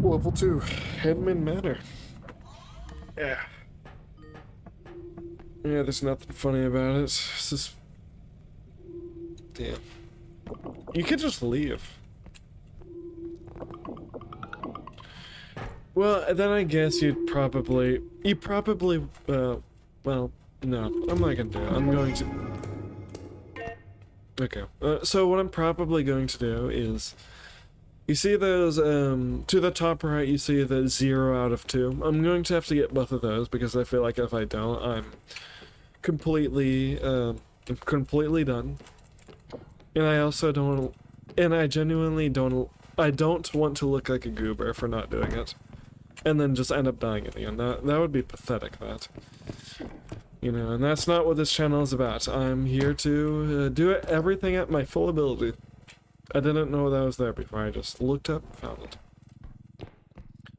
Level 2, Headman Manor. Yeah. Yeah, there's nothing funny about it. It's just... Damn. You could just leave. Well, then I guess you probably, well, no, I'm not gonna do it. I'm going to... Okay, so what I'm probably going to do is... You see those, to the top right, you see the 0 out of 2. I'm going to have to get both of those, because I feel like if I don't, I'm completely done. And I also don't, and I genuinely don't, I don't want to look like a goober for not doing it. And then just end up dying at the end. That would be pathetic, that. You know, and that's not what this channel is about. I'm here to do everything at my full ability. I didn't know that was there before, I just looked up, found it.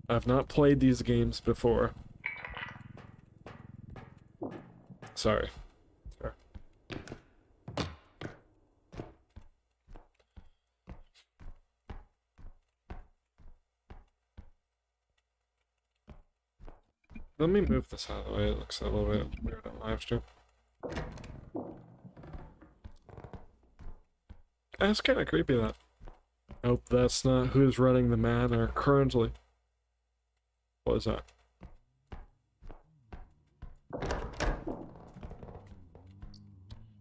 I've not played these games before. Sorry. Let me move this out of the way. It looks a little bit weird on live stream. That's kind of creepy, that. Nope, that's not who's running the manor currently. What is that?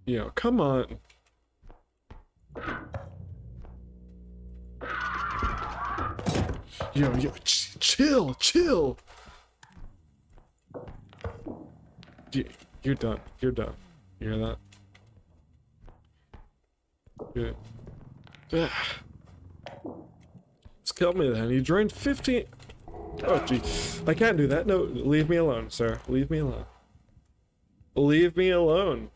Yo, come on. Yo, chill, chill. You're done. You're done. You hear that? Good. Just kill me then. You drained 15. Oh, gee. I can't do that. No, leave me alone, sir. Leave me alone. Leave me alone.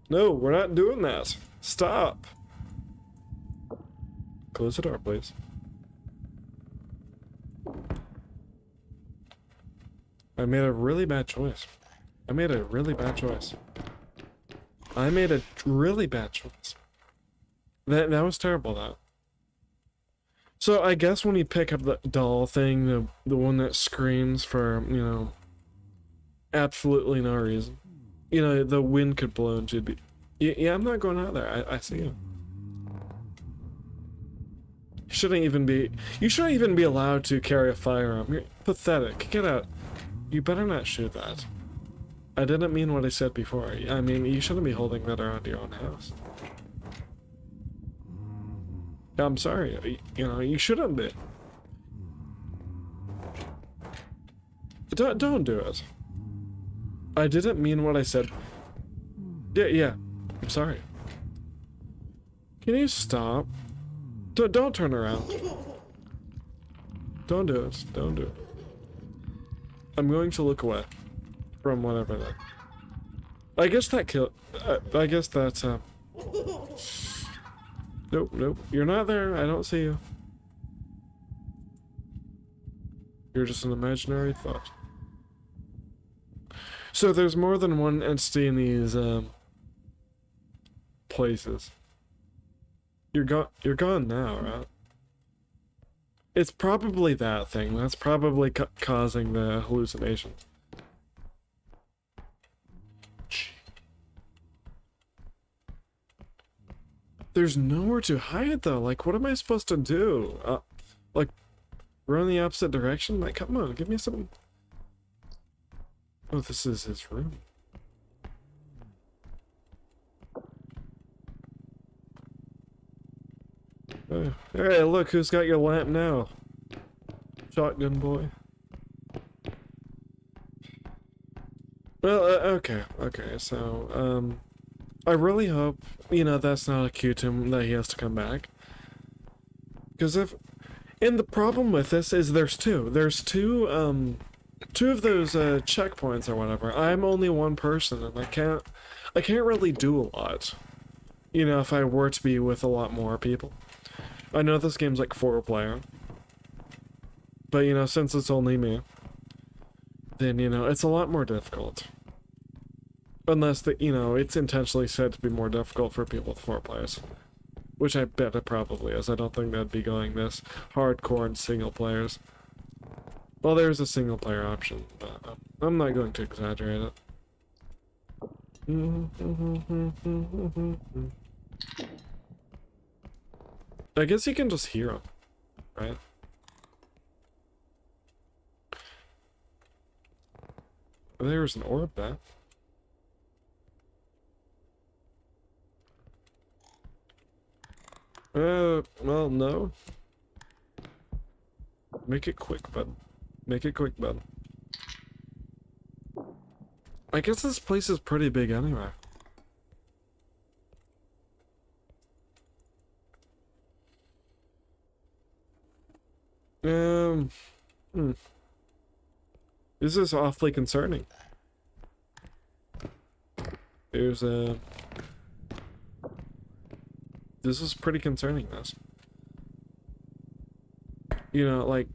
No, we're not doing that. Stop. Close the door, please. I made a really bad choice. I made a really bad choice. I made a really bad choice. That was terrible, that. So I guess when you pick up the doll thing, the one that screams for, you know, absolutely no reason. You know, the wind could blow and she'd be... Yeah, I'm not going out there. I see you. You shouldn't even be allowed to carry a firearm. You're pathetic. Get out. You better not shoot that. I didn't mean what I said before. I mean, you shouldn't be holding that around your own house. I'm sorry. You know, you shouldn't be. Don't do it. I didn't mean what I said. Yeah. I'm sorry. Can you stop? Don't turn around. Don't do it. Don't do it. I'm going to look away from whatever that. I guess that killed. I guess that's. Nope. You're not there. I don't see you. You're just an imaginary thought. So there's more than one entity in these places. You're gone now, right? It's probably that thing. That's probably causing the hallucination. There's nowhere to hide though. Like, what am I supposed to do? Like, run the opposite direction? Like, come on, give me some. Oh, this is his room. Hey, look, who's got your lamp now? Shotgun boy. Well, okay, so, I really hope, you know, that's not a cue to him that he has to come back. Because and the problem with this is there's two of those, checkpoints or whatever. I'm only one person, and I can't really do a lot. You know, if I were to be with a lot more people. I know this game's like 4-player. But, you know, since it's only me, then, you know, it's a lot more difficult. Unless, you know, it's intentionally said to be more difficult for people with 4 players. Which I bet it probably is. I don't think that'd be going this hardcore in single players. Well, there's a single player option, but I'm not going to exaggerate it. I guess you can just hear them, right? There's an orb there. Well, no. Make it quick, bud. Make it quick, bud. I guess this place is pretty big anyway. This is awfully concerning. There's a... This is pretty concerning, this. You know, like...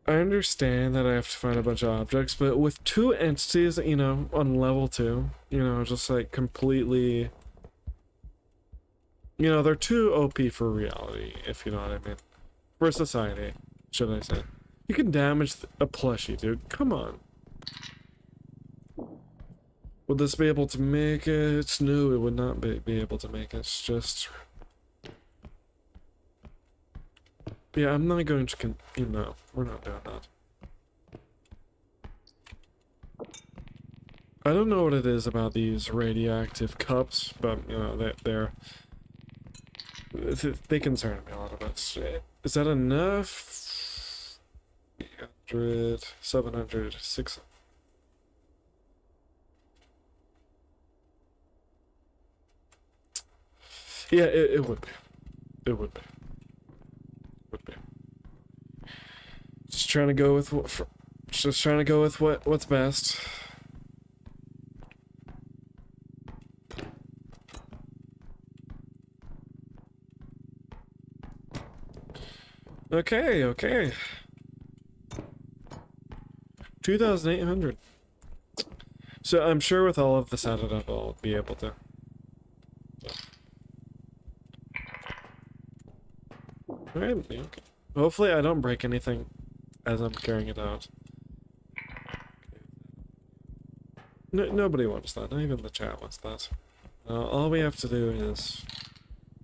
I understand that I have to find a bunch of objects, but with 2 entities, you know, on level 2, you know, just like completely... You know, they're too OP for reality, if you know what I mean. For society, should I say. You can damage a plushie, dude. Come on. Would this be able to make it? No, it would not be able to make it. It's just... Yeah, I'm not going to you know, we're not doing that. I don't know what it is about these radioactive cups, but, you know, they concern me a little bit. Is that enough? 800, 700, 600. Yeah, it would be. It would be. Would be. Just trying to go with what's best. Okay, okay. 2,800. So I'm sure with all of this added up, I'll be able to. Alright, okay. Hopefully I don't break anything as I'm carrying it out. Nobody wants that, not even the chat wants that. All we have to do is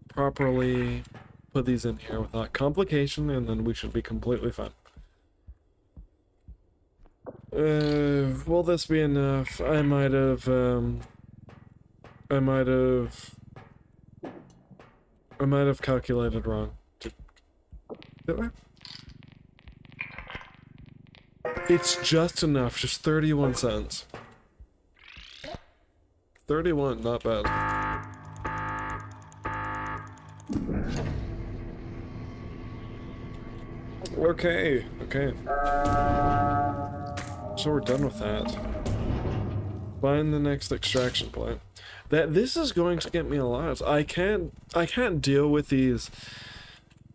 properly put these in here without complication, and then we should be completely fine. Will this be enough? I might have calculated wrong. Did I? It's just enough, just 31 cents. 31, not bad. Okay, okay. So we're done with that. Find the next extraction point. This is going to get me a lot. I can't deal with these,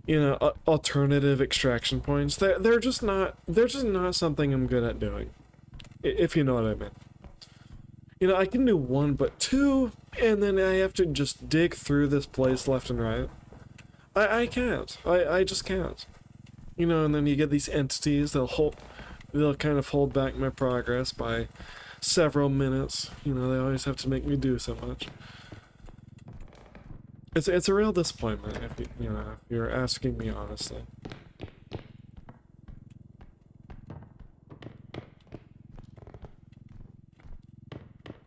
you know, alternative extraction points. They're just not something I'm good at doing. If you know what I mean. You know, I can do one, but two, and then I have to just dig through this place left and right. I can't. I just can't. You know, and then you get these entities, they'll kind of hold back my progress by several minutes. You know, they always have to make me do so much. It's a real disappointment if if you're asking me honestly.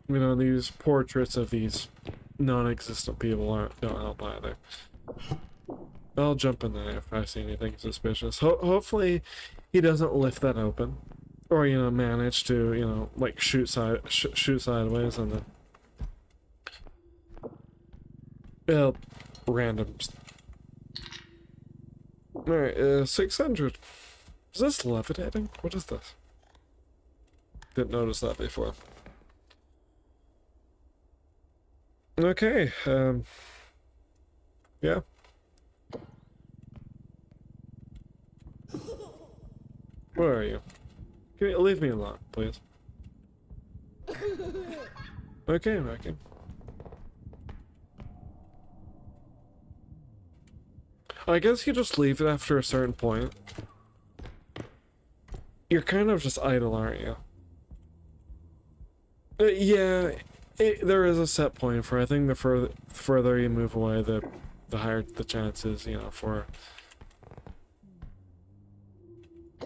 You know, these portraits of these non-existent people don't help either. I'll jump in there if I see anything suspicious. Hopefully he doesn't lift that open. Or, you know, manage to, you know, like shoot sideways and then... random... Alright, 600. Is this levitating? What is this? Didn't notice that before. Okay, yeah. Where are you? Can you leave me alone, please? Okay, okay. I guess you just leave it after a certain point. You're kind of just idle, aren't you? Yeah, there is a set point for. I think the further you move away, the higher the chances, you know, for,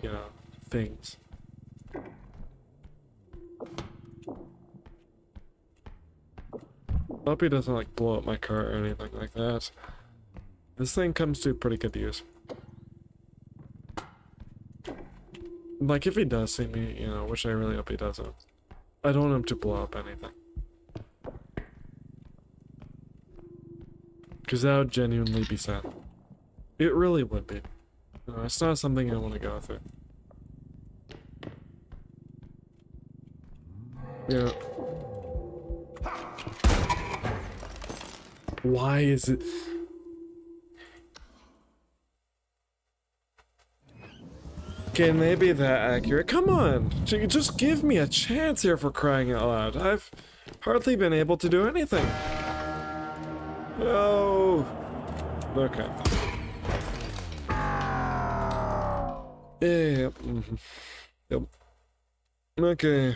you know, things. Hope he doesn't like blow up my car or anything like that. This thing comes to pretty good use. Like if he does see me, you know, which I really hope he doesn't. I don't want him to blow up anything. Because that would genuinely be sad. It really would be. No, it's not something I want to go through. Yeah. Why is it... Can they be that accurate? Come on! Just give me a chance here, for crying out loud. I've hardly been able to do anything. No. Okay. Yep. Yep. Okay.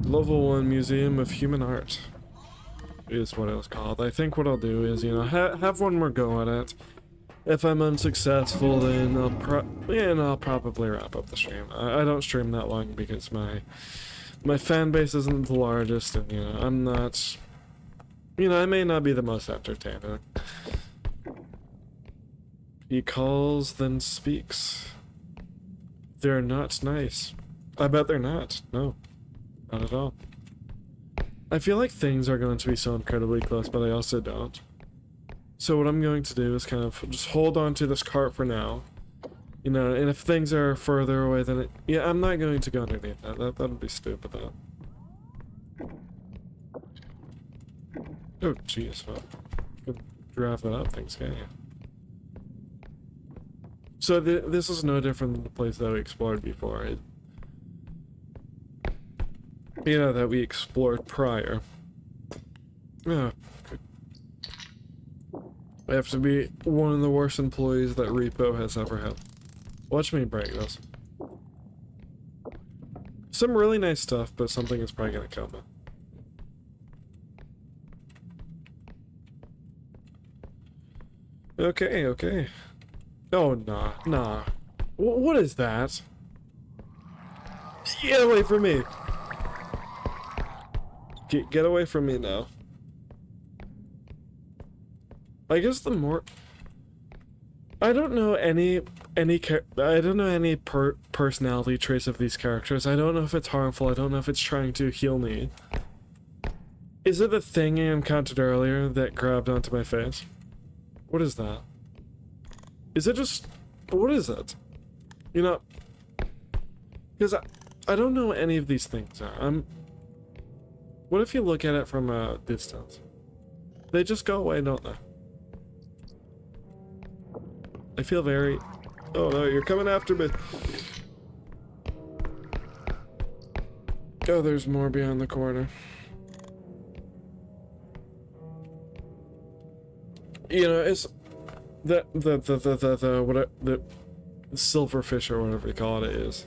Level 1 Museum of Human Art is what it was called. I think what I'll do is, you know, have one more go at it. If I'm unsuccessful, then I'll probably wrap up the stream. I don't stream that long because my fan base isn't the largest, and, you know, I'm not... You know, I may not be the most entertaining. He calls, then speaks. They're not nice. I bet they're not. No. Not at all. I feel like things are going to be so incredibly close, but I also don't. So what I'm going to do is kind of just hold on to this cart for now. You know, and if things are further away than it... Yeah, I'm not going to go underneath that. That would be stupid, though. Oh, jeez. Well, you can drive that up things, can't you? So this is no different than the place that we explored before. You know, that we explored prior. Oh, good. I have to be one of the worst employees that REPO has ever had. Watch me break this. Some really nice stuff, but something is probably gonna kill me. Okay, okay. Oh, nah. What is that? Get away from me! Get away from me now. I guess the more... I don't know any personality traits of these characters. I don't know if it's harmful. I don't know if it's trying to heal me. Is it the thing I encountered earlier that grabbed onto my face? What is that? Is it just... What is it? You know... Because I don't know what any of these things are. What if you look at it from a distance? They just go away, don't they? I feel very... Oh no, you're coming after me. Oh, there's more behind the corner. You know, it's... The silverfish or whatever you call it is.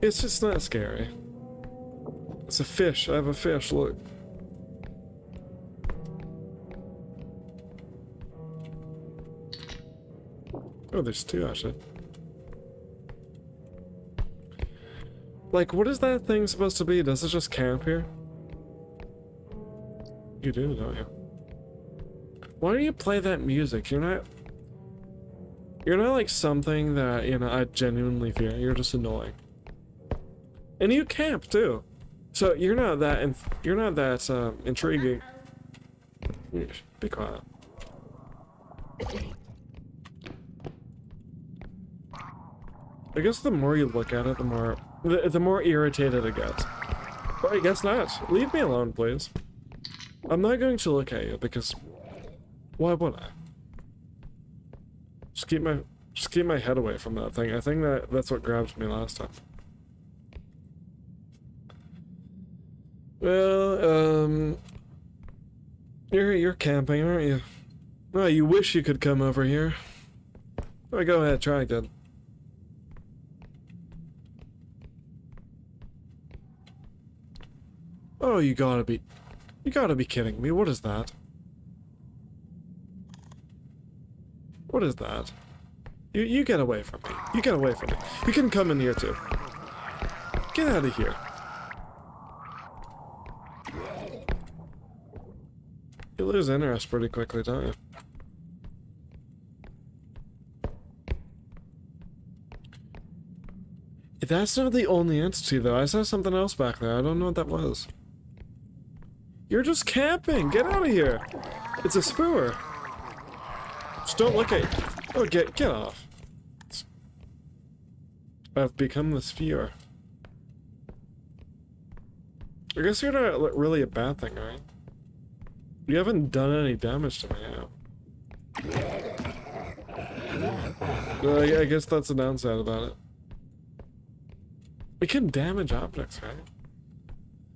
It's just not scary. It's a fish. I have a fish, look. Oh, there's two, actually. Like, what is that thing supposed to be? Does it just camp here? You do, don't you? Why do you play that music? You're not like something that, you know, I genuinely fear. You're just annoying. And you camp, too. So, you're not that intriguing. Be quiet. I guess the more you look at it, the more irritated it gets. Or I guess not. Leave me alone, please. I'm not going to look at you because why would I? Just keep my head away from that thing. I think that's what grabbed me last time. Well, you're camping, aren't you? Oh, you wish you could come over here. Oh, go ahead, try again. Oh, you gotta be kidding me. What is that? What is that? You get away from me. You get away from me. You can come in here too. Get out of here. You lose interest pretty quickly, don't you? That's not the only entity, though. I saw something else back there. I don't know what that was. You're just camping! Get out of here! It's a spooer! Just don't look at... Oh, get off. I've become the sphere. I guess you're not really a bad thing, right? You haven't done any damage to me yet. I guess that's the downside about it. It can damage objects, right?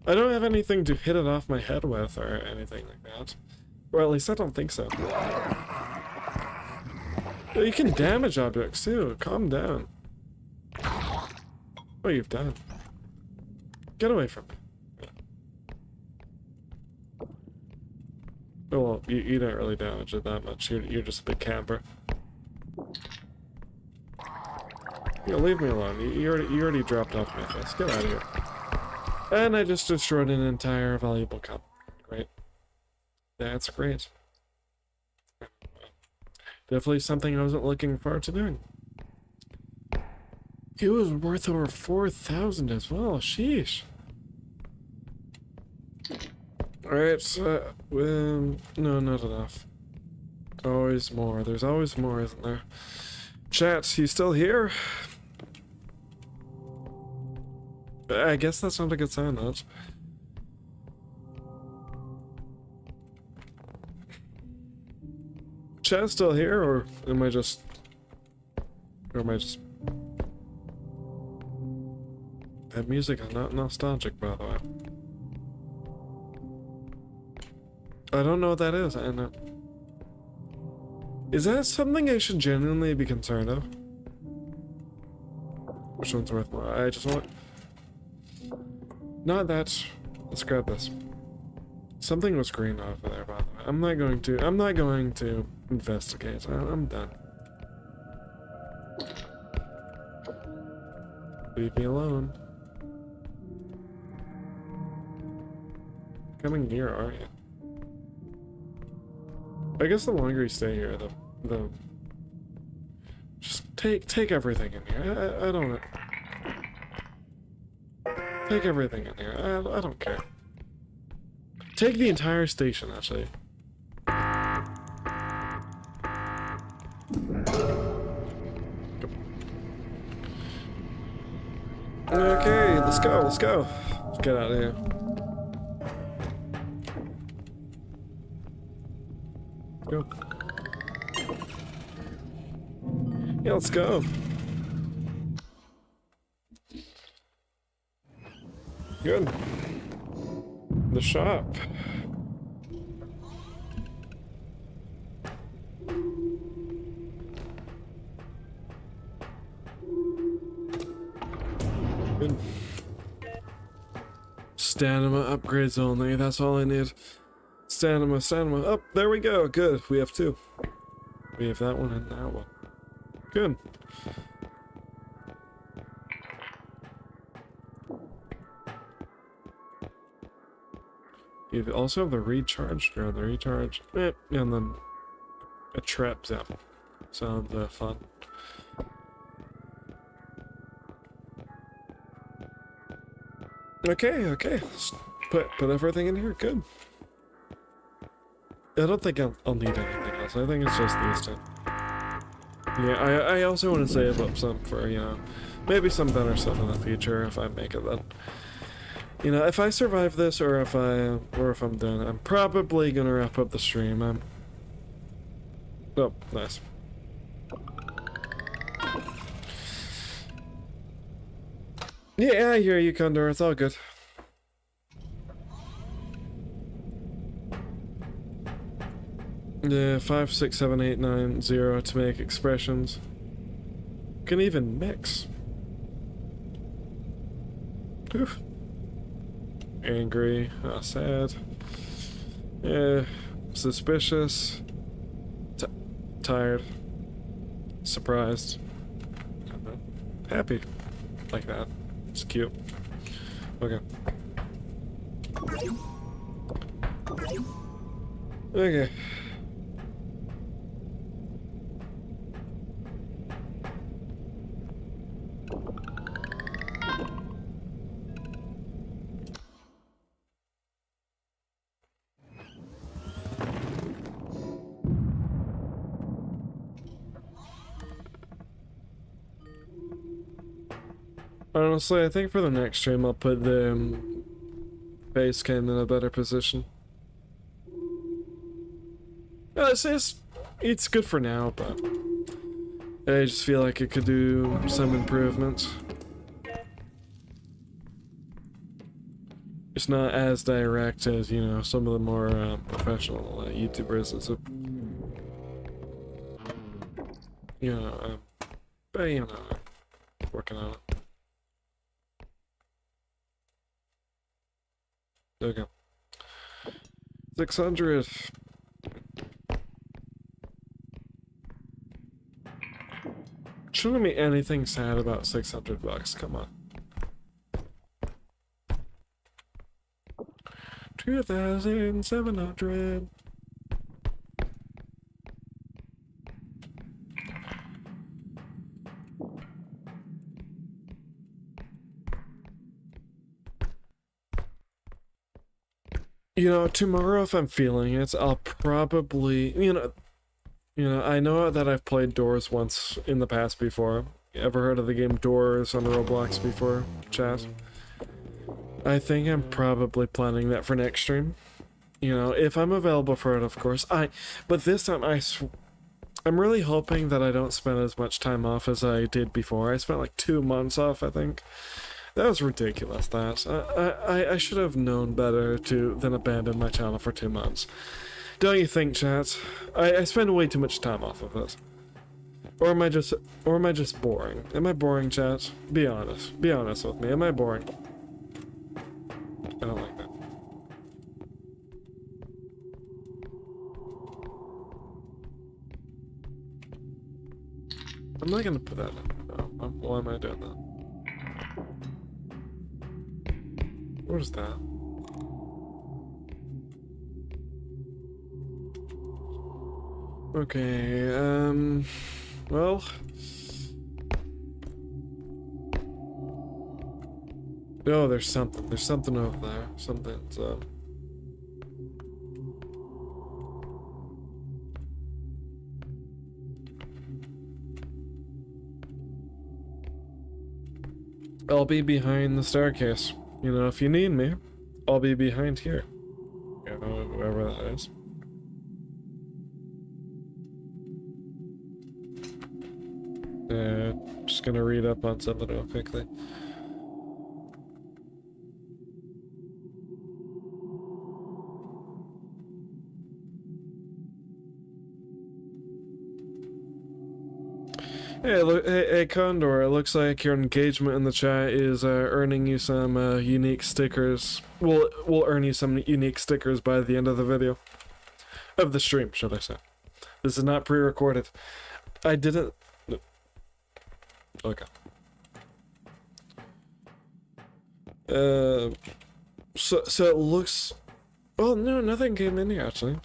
I don't have anything to hit it off my head with or anything like that. Or at least I don't think so. You can damage objects too. Calm down. What you've done. Get away from me. Oh, well, you don't really damage it that much. You're just a big camper. Yeah, leave me alone. You already dropped off my face. Get out of here. And I just destroyed an entire valuable cup. Great. That's great. Definitely something I wasn't looking forward to doing. It was worth over 4,000 as well. Sheesh. Alright, no, not enough. Always more. There's always more, isn't there? Chat, you still here? I guess that's not a good sign, that. Chat still here, or am I just... That music is not nostalgic, by the way. I don't know what that is, I know. Is that something I should genuinely be concerned of? Which one's worth more? I just want... Not that... Let's grab this. Something was green over there, by the way. I'm not going to investigate. I'm done. Leave me alone. Coming near, are you? I guess the longer you stay here, the just take everything in here. I don't know. Take everything in here. I don't care. Take the entire station, actually. Okay, let's go. Let's get out of here. Go. Yeah, let's go. Good. The shop. Good. Stamina upgrades only, that's all I need. Stamina. Oh, there we go. Good. We have two. We have that one and that one. Good. You also have the recharge. You're on the recharge. And then a trap zap. Sounds fun. Okay. Let's put everything in here. Good. I don't think I'll need anything else. I think it's just these two. Yeah, I also want to save up some for, you know, maybe some better stuff in the future if I make it then. You know, if I survive this or if I'm done, I'm probably gonna wrap up the stream. Oh, nice. Yeah, I hear you, Condor. It's all good. Yeah, 5, 6, 7, 8, 9, 0 to make expressions. Can even mix. Oof. Angry, sad. Yeah, suspicious. Tired. Surprised. Happy. Like that. It's cute. Okay. Okay. Honestly, I think for the next stream I'll put the base cam in a better position. It's good for now, but I just feel like it could do some improvements. It's not as direct as, you know, some of the more professional YouTubers. You know, but you know, working on it. Okay. 600. Shouldn't be anything sad about $600. Come on. 2,700. You know, tomorrow if I'm feeling it, I'll probably, I know that I've played Doors once in the past before. Ever heard of the game Doors on Roblox before, chat? I think I'm probably planning that for next stream. You know, if I'm available for it, of course. But this time, I'm really hoping that I don't spend as much time off as I did before. I spent like 2 months off, I think. That was ridiculous, that. I should have known better than abandon my channel for 2 months. Don't you think, chat? I spend way too much time off of it. Or am I just boring? Am I boring, chat? Be honest. Be honest with me. Am I boring? I don't like that. I'm not gonna put that in. No, why am I doing that? What is that? Okay, well... Oh, there's something over there. Something's, I'll be behind the staircase. You know, if you need me, I'll be behind here. You know, whoever that is. Just gonna read up on something real quickly. Hey, look, hey, Condor, it looks like your engagement in the chat is earning you some unique stickers. We'll earn you some unique stickers by the end of the video. Of the stream, should I say. This is not pre-recorded. I didn't... No. Okay. So it looks... Oh, no, nothing came in here, actually.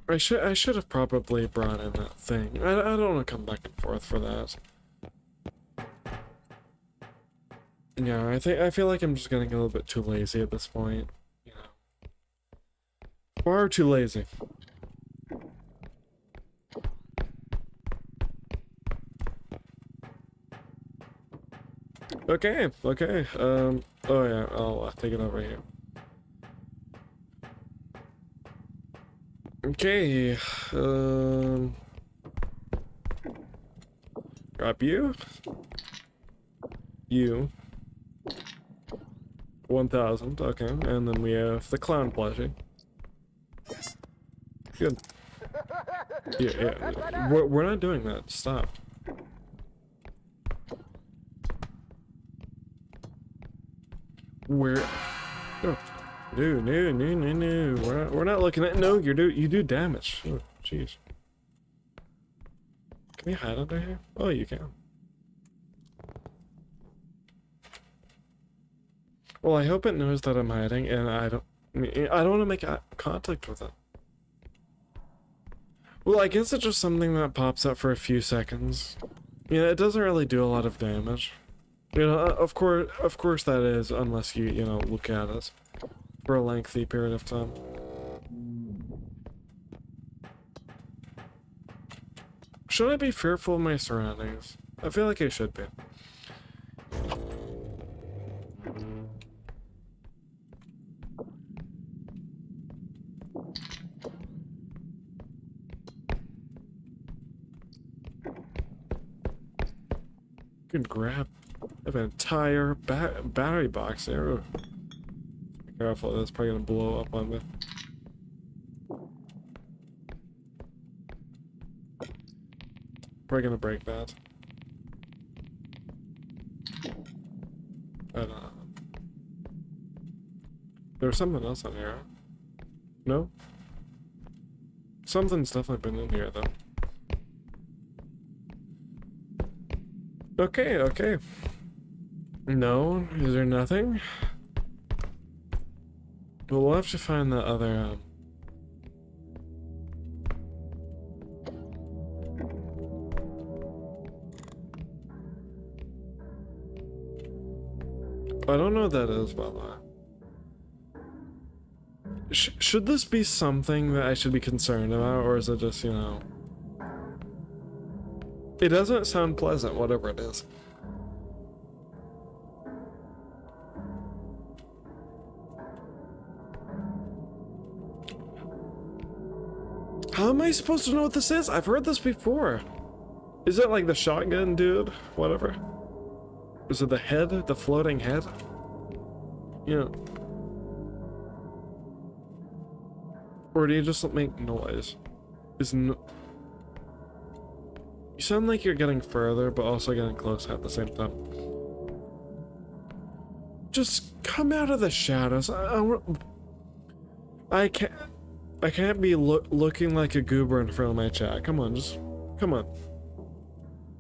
I should have probably brought in that thing. I don't want to come back and forth for that. Yeah, I feel like I'm just getting a little bit too lazy at this point. You know, far too lazy. Okay. Oh yeah, I'll take it over here. Okay, grab you. 1,000, okay, and then we have the clown plushie. Good. Yeah, we're not doing that, stop. We're... Oh. No, we're not looking at... No, you do damage. Oh, jeez. Can you hide under here? Oh, you can. Well, I hope it knows that I'm hiding, and I don't want to make contact with it. Well, I guess it's just something that pops up for a few seconds. You know, it doesn't really do a lot of damage. You know, of course that is, unless you look at it for a lengthy period of time. Should I be fearful of my surroundings? I feel like I should be. Good grab. I have an entire battery box there. Ooh. Be careful, that's probably gonna blow up on me. Probably gonna break that. I don't know. There's something else on here. No? Something's definitely been in here, though. Okay, okay. No, is there nothing? Well, we'll have to find the other, I don't know what that is, by the way. Should this be something that I should be concerned about, or is it just, you know... It doesn't sound pleasant, whatever it is. How am I supposed to know what this is? I've heard this before. Is it like the shotgun dude? Whatever. Is it the head? The floating head? You know. Or do you just make noise? You sound like you're getting further, but also getting closer at the same time. Just come out of the shadows. I can't be looking like a goober in front of my chat. Come on, just come on.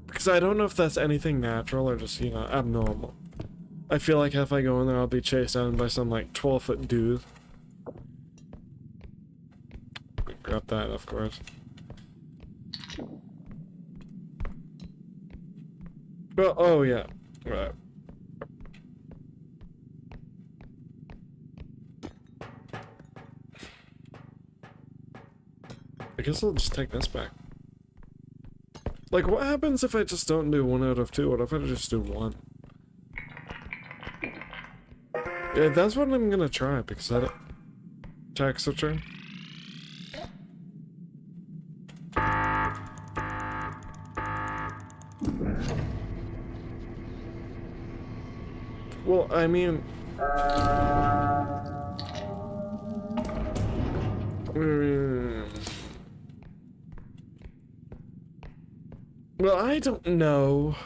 Because I don't know if that's anything natural or just, you know, abnormal. I feel like if I go in there, I'll be chased down by some like 12-foot dude. Grab that, of course. Well, oh yeah, right. I guess I'll just take this back. Like, what happens if I just don't do 1 out of 2? What if I just do 1? Yeah, that's what I'm gonna try, because I don't... Tax return. Well, I mean... Well, I don't know.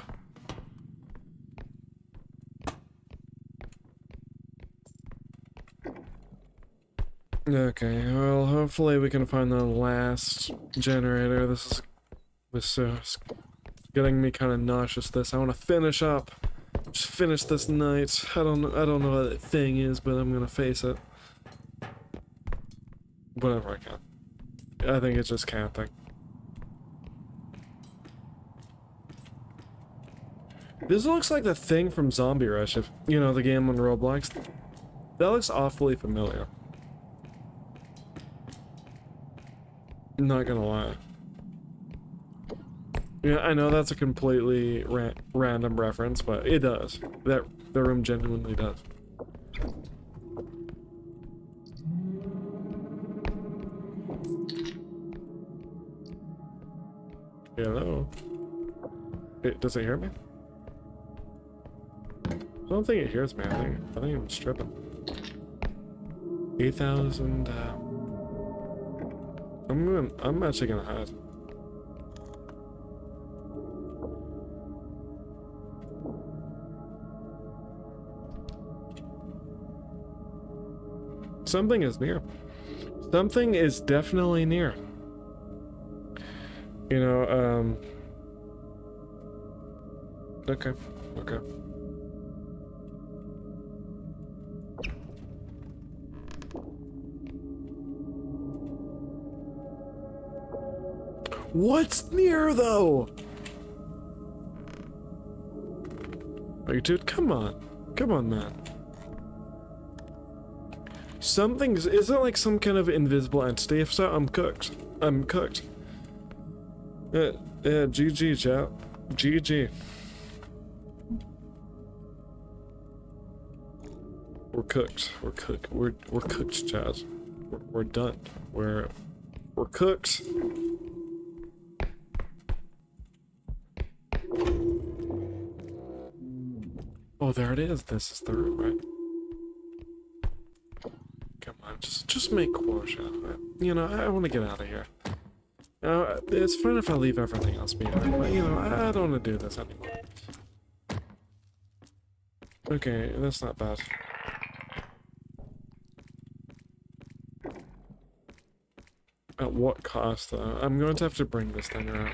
Okay, well, hopefully we can find the last generator. This is getting me kind of nauseous. I want to finish up. Just finish this night. I don't know what that thing is, but I'm gonna face it. Whenever I can. I think it's just camping. This looks like the thing from Zombie Rush, if you know the game on Roblox. That looks awfully familiar. Not gonna lie. Yeah, I know that's a completely random reference, but it does. The room genuinely does. Hello? Does it hear me? I don't think it hears me. I think I'm stripping. 8,000. I'm actually gonna hide. Something is near. Something is definitely near. You know, okay, okay. What's near, though? Like, dude, come on. Come on, man. Something's... Is it like some kind of invisible entity? If so, I'm cooked. I'm cooked. Yeah, GG, chat. GG. We're cooked. We're cooked. We're cooked, chat. We're done. We're cooked. Oh, there it is. This is the room, right? Come on, just make quota. You know, I want to get out of here. It's fine if I leave everything else behind, but, you know, I don't want to do this anymore. Okay, that's not bad. At what cost, though? I'm going to have to bring this thing around.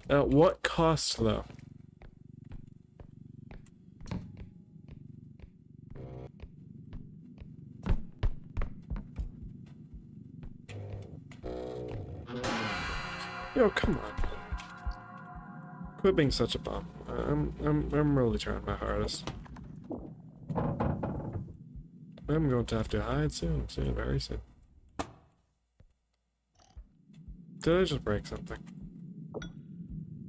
At what cost, though? Yo, come on. Quit being such a bum. I'm really trying my hardest. I'm going to have to hide soon, very soon. Did I just break something?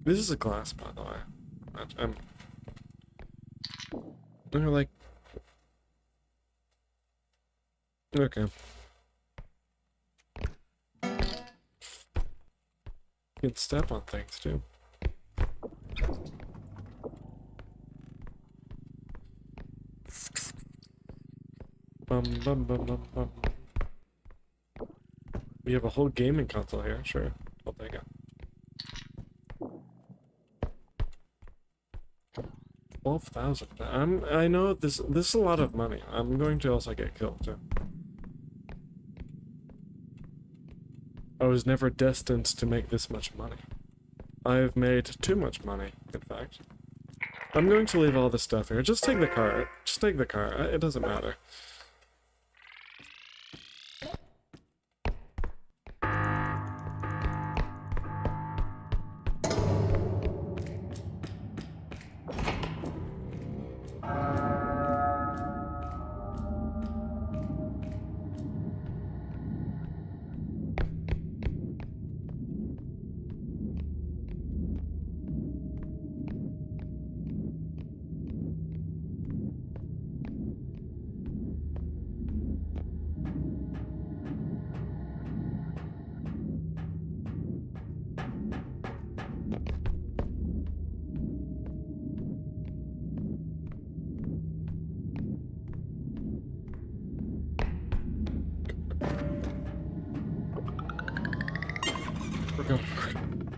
This is a glass, by the way. They're like... Okay. You can step on things, too. Bum bum bum bum bum. We have a whole gaming console here, sure. I'll take it. 12,000. I know this is a lot of money. I'm going to also get killed too. I was never destined to make this much money. I've made too much money, in fact. I'm going to leave all this stuff here. Just take the car. Just take the car. It doesn't matter.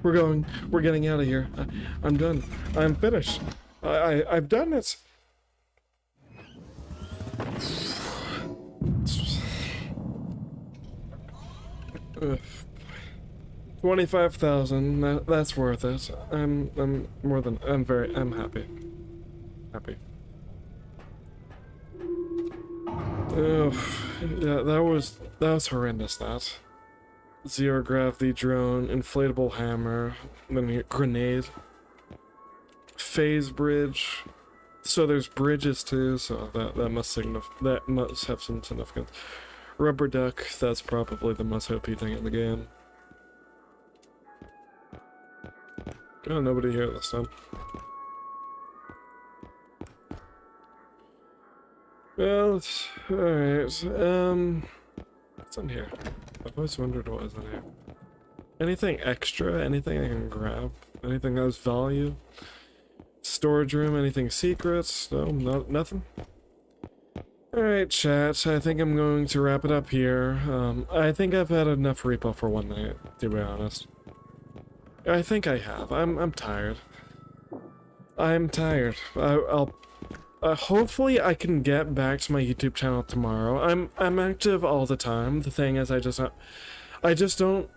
We're getting out of here. I'm done. I'm finished. I've done it. 25,000. That's worth it. I'm happy. Happy. Ugh. Yeah, that was horrendous. That. Zero gravity drone, inflatable hammer, then you get grenade, phase bridge. So there's bridges too, so that must have some significance. Rubber duck, that's probably the most OP thing in the game. Oh, nobody here this time. Well, alright, what's in here? I've always wondered what was in here. Anything extra? Anything I can grab? Anything that has value? Storage room? Anything secret? No, nothing? Alright, chat. I think I'm going to wrap it up here. I think I've had enough repo for one night, to be honest. I think I have. I'm tired. I'm tired. I'll hopefully I can get back to my YouTube channel tomorrow. I'm active all the time. The thing is, I just don't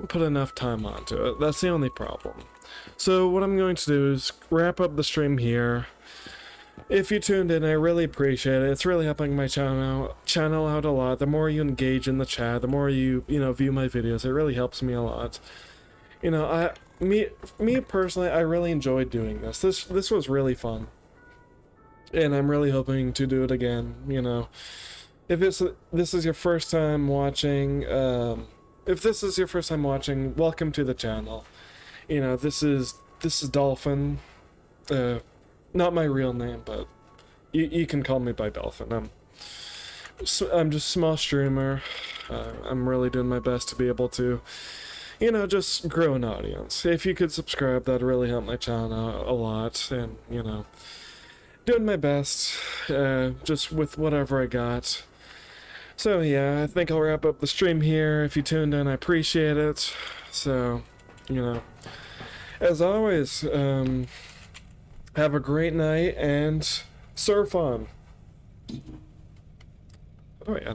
put enough time onto it. That's the only problem. So what I'm going to do is wrap up the stream here. If you tuned in, I really appreciate it. It's really helping my channel out a lot. The more you engage in the chat, the more you view my videos, it really helps me a lot. You know, me personally, I really enjoyed doing this. This was really fun. And I'm really hoping to do it again, you know. If this is your first time watching, welcome to the channel. You know, this is Dolphin. Not my real name, but you can call me by Dolphin. I'm just a small streamer. I'm really doing my best to be able to, you know, just grow an audience. If you could subscribe, that'd really help my channel out a lot, and, you know, doing my best, just with whatever I got. So yeah, I think I'll wrap up the stream here. If you tuned in, I appreciate it. So, you know, as always, have a great night and surf on. Oh yeah.